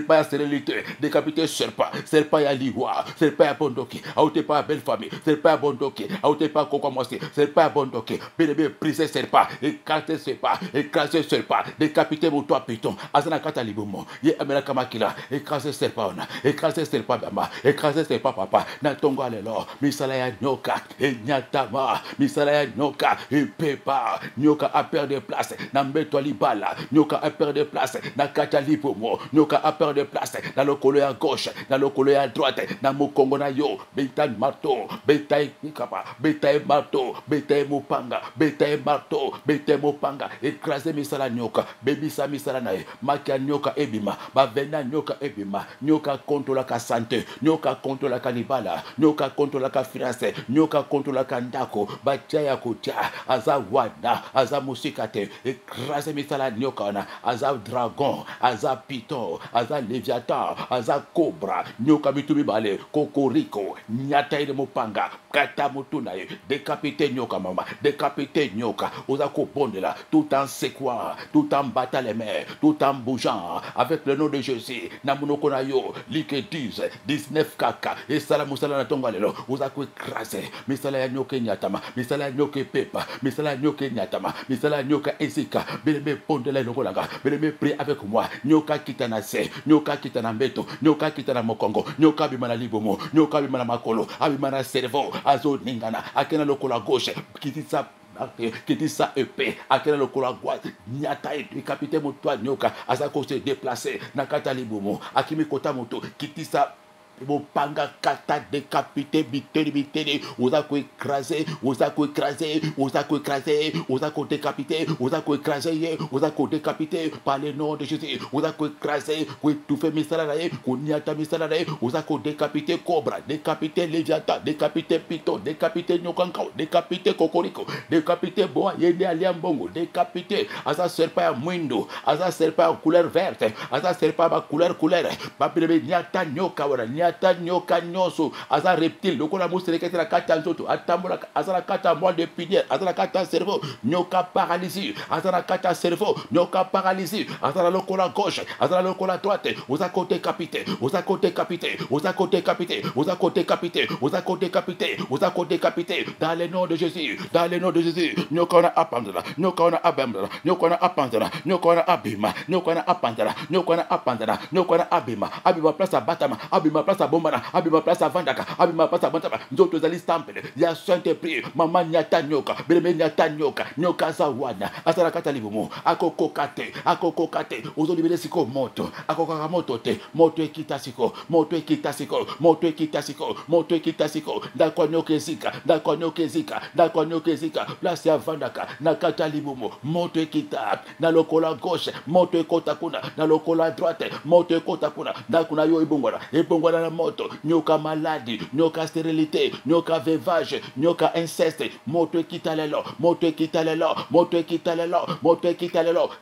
ya stérilité, décapité serpent ya liwa, serpent ya bondoki, aoute pas belle famille, serpent ya bondoki, aoute pas kokomosi, serpent ya bondoki, bébé brisé serpent, écrasé serpent, décapité mon toit piton, azana kata libumo, ye amela kamakila, écrasé serpent, bama, écrasé serpent papa, na tongo alelo, misala ya nyoka, et nyatama, misala ya nyoka, et pepa, nyoka a perdu de place, na mbeto libala, nyoka a perdu de place, na kata libumo, nyoka a perdu de place, na lokolo ya gauche, na lokolo ya droite, na mokongo na yo, betai marteau, betai nikapa, betai marteau, betai mopanga, betai marteau, betai mopanga, écraser misala nyoka, bebisa misala nae, makia nyoka ebima, bavena nyoka ebima, nyoka contre la santé, nyoka contre la kanibala, nyoka contre la finance, nyoka contre la kandako, batia ya kutia, aza wada, aza musikate, écraser misala nyoka na, aza dragon, aza python, aza léviathan, aza cobra, nyoka mitumi bale, kokoriko, nyata ile mopanga, kata mutunaye, décapité nyoka mama, décapité nyoka, oza kobondela, tout en séquoia, tout en battant les mains, tout en bougeant, avec le nom de Jésus, namunoko na yo, like 10, 19 kaka, et salam musala na tonga lelo, oza ko écraser, misala ya nyoke nyatama, misala ya nyoke pepa, misala ya nyoke nyatama, misala ya nyoka ezika, belebe pondela nokolanga, belebe prie avec moi, nyoka kitana se, nyoka kitana mbeto, nyoka kitana mokongo, nyoka bimana libomo, nyoka bimana makolo, abimana cerveau, azo ningana, akena lokola gauche, kitisa kitisa épée, akena lokola droite, nyata et décapité moto nyoka, azako se déplacer, nakata libomo, akimi kota moto, kitisa Bopanga kata décapité, biteli, osako écrasé, osako écrasé, osako écrasé, osako décapité, osako écrasé, osako décapité, par le nom de Jésus, osako écrasé, ou étouffé misalaye, ou niata misalaye, osako décapité cobra, décapité léviathan, décapité python, décapité nyokankao, décapité kokoriko, décapité boa, yende aliambongo, décapité, asa serpent à mwindo, asa serpent à couleur verte, asa serpent à couleur, papilebe niata nyoka wala, niata nyoka nyoso, asa reptile, lokola muselekete la kata nzoto, atambola, asa la kata moelle de pinière, asa la kata cerveau, nyoka paralysie, asa la kata cerveau, nyoka paralysie, asa la lokola gauche, asa la lokola droite, osa côté capité, osa côté capité, osa côté capité, osa côté capité, osa côté capité, osa côté capité, dans le nom de Jésus, dans le nom de Jésus, nyoka ona apandra, nyoka ona abamdra, nyoka ona apandra, nyoka ona abima, nyoka ona apandra, nyoka ona apandra, nyoka ona abima, abima place à batama, abima place place à bombana abima place à vandaka abima place à bantaba nzoto zali stample ya sainte pri mama nyata nyoka beleme nyata nyoka zawana asala kata libumu akokokate ozo libere siko moto akokaka moto te moto ekita siko ndakwa nyoka ezika place ya vandaka na kata libumu moto ekita na lokola gauche moto ekota kuna na lokola droite moto ekota kuna ndakuna yo ebongwana na moto nyoka maladi nyoka stérilité nyoka veuvage nyoka inceste moto ekita lelo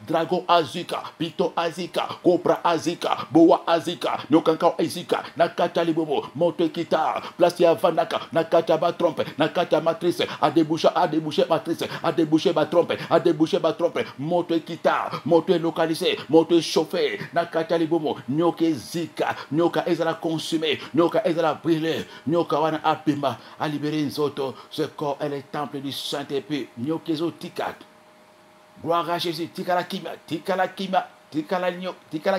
dragon azika pito azika cobra azika boa azika nyoka nkao azika na kata libobo moto ekita place ya vandaka na kata ba trompe na kata matrice a débouché ba trompe moto ekita moto est localisé moto est chauffé na kata libobo nyoka ezika nyoka ezala consumé nyoka ezala brûlé nyoka wana apima a libéré nzoto ce corps est le temple du Saint-Esprit nyoka ezotika. Gloire à Jésus. Tikala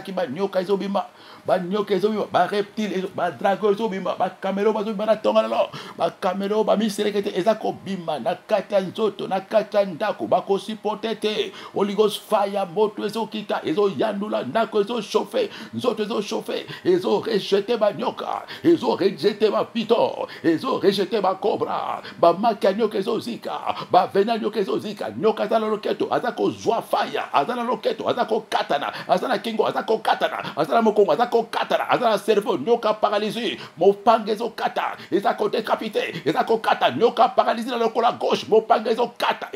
kima nyoka ezobima ba nyoka ezobima ba reptile ba dragon ezobima ba camelo bazobima na tongala ba camelo ba miselekete ezako bima na kata nzoto na kata ndako ba ko supporter Holy Ghost fire moto ezokita ezo yandula ndako ezo chauffer nzoto ezo chauffer ezo rejeter ba nyoka ezo rejeter ba piton ezo rejeter ba cobra ba maka nyoka ezozika ba vena nyoka ezozika nyoka zala loketo azako zwa fire azala loketo azako kata azana kingo azako katana azana mokongo azako katana azana cerveau nyoka paralysé mopanga ezo kata ezako décapité ezako kata nyoka paralysé na lokola gauche mopanga ezo kata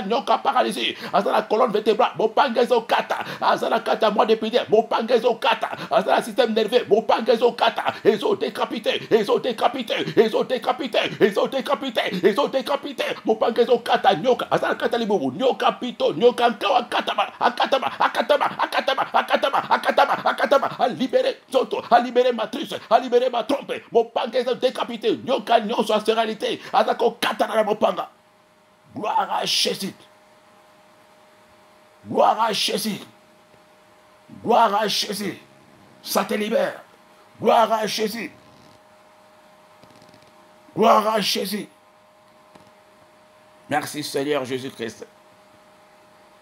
nyoka paralysé azana colonne vertébrale mopanga ezo kata azana kata mois de pédière mopanga ezo kata azana système nerveux mopanga ezo kata ezo décapité mopanga ezo kata nyoka azana kata libubu nyoka pito nyoka nkawa akatama, a libéré Zoto, a libéré Matrice, a libéré ma trompe, mon panga est décapité, nyoka nyonso a séralité, azako katana na mopanga. Gloire à Jésus. Ça te libère. Gloire à Jésus. Merci Seigneur Jésus-Christ.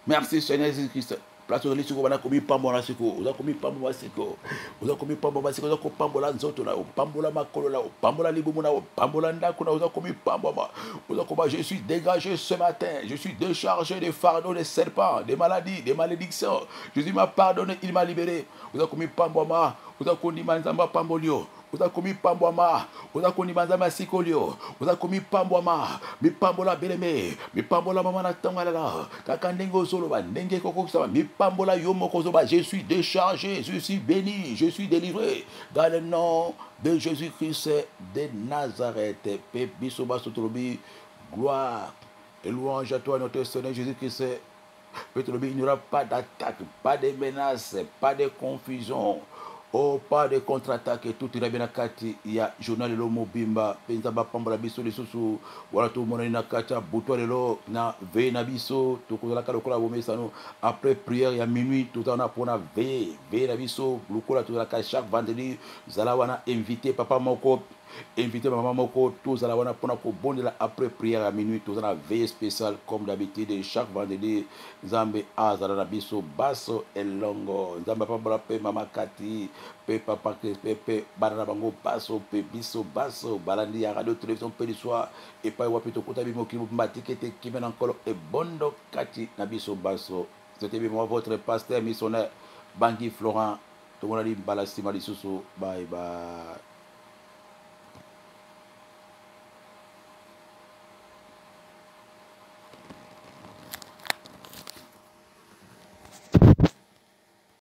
Merci Seigneur Jésus-Christ. Place au lit, on a commis pambola siko, on a commis pambola siko, on a commis pambola siko, on a commis pambola nzoto là, pambola makolo là, pambola libomo là, pambola ndakuna, on a commis pambola, on a commis. Je suis dégagé ce matin, je suis déchargé des fardeaux des serpents, des maladies, des malédictions. Jésus m'a pardonné, il m'a libéré. On a commis pambola, on a commis manzamba pambolio. Oza komi pambwama, oza komi manzama sikolio, oza komi pambwama, mi pambola beleme, mi pambola mama na tangala, kaka ndenge ozoloba, ndenge kokokisa, mi pambola yomo kozoba, je suis déchargé, je suis béni, je suis délivré, dans le nom de Jésus-Christ de Nazareth, Pébisoba Sotolobi, gloire et louange à toi notre Seigneur Jésus-Christ. Il n'y aura pas d'attaque, pas de menaces, pas de confusion. Oh, pas de contre-attaque, tout ira bien nakati ya journal lo mobimba penza ba pambola biso lisusu wala to mona na kata buto lelo na ve na biso to ko la kala kola bomesano après prière ya minuit tout on a pona ve na biso lukola to la ka chaque vendredi zala wana invité papa moko invité maman moko tous à la wana pona ko bondela après prière à minuit tous à la veille spéciale comme d'habitude chaque vendredi Nzambe azala na biso baso elongo Nzambe papa pe mama kati pe papa pe barana bango baso pe biso baso balandi ya radio télévision pe du soir et pas wapito kota bimo ki matikete ki mena nkolo e bondo kati na biso baso. C'était bien votre pasteur missionnaire Bangui Florent to mona li balasima lisusu bye bye.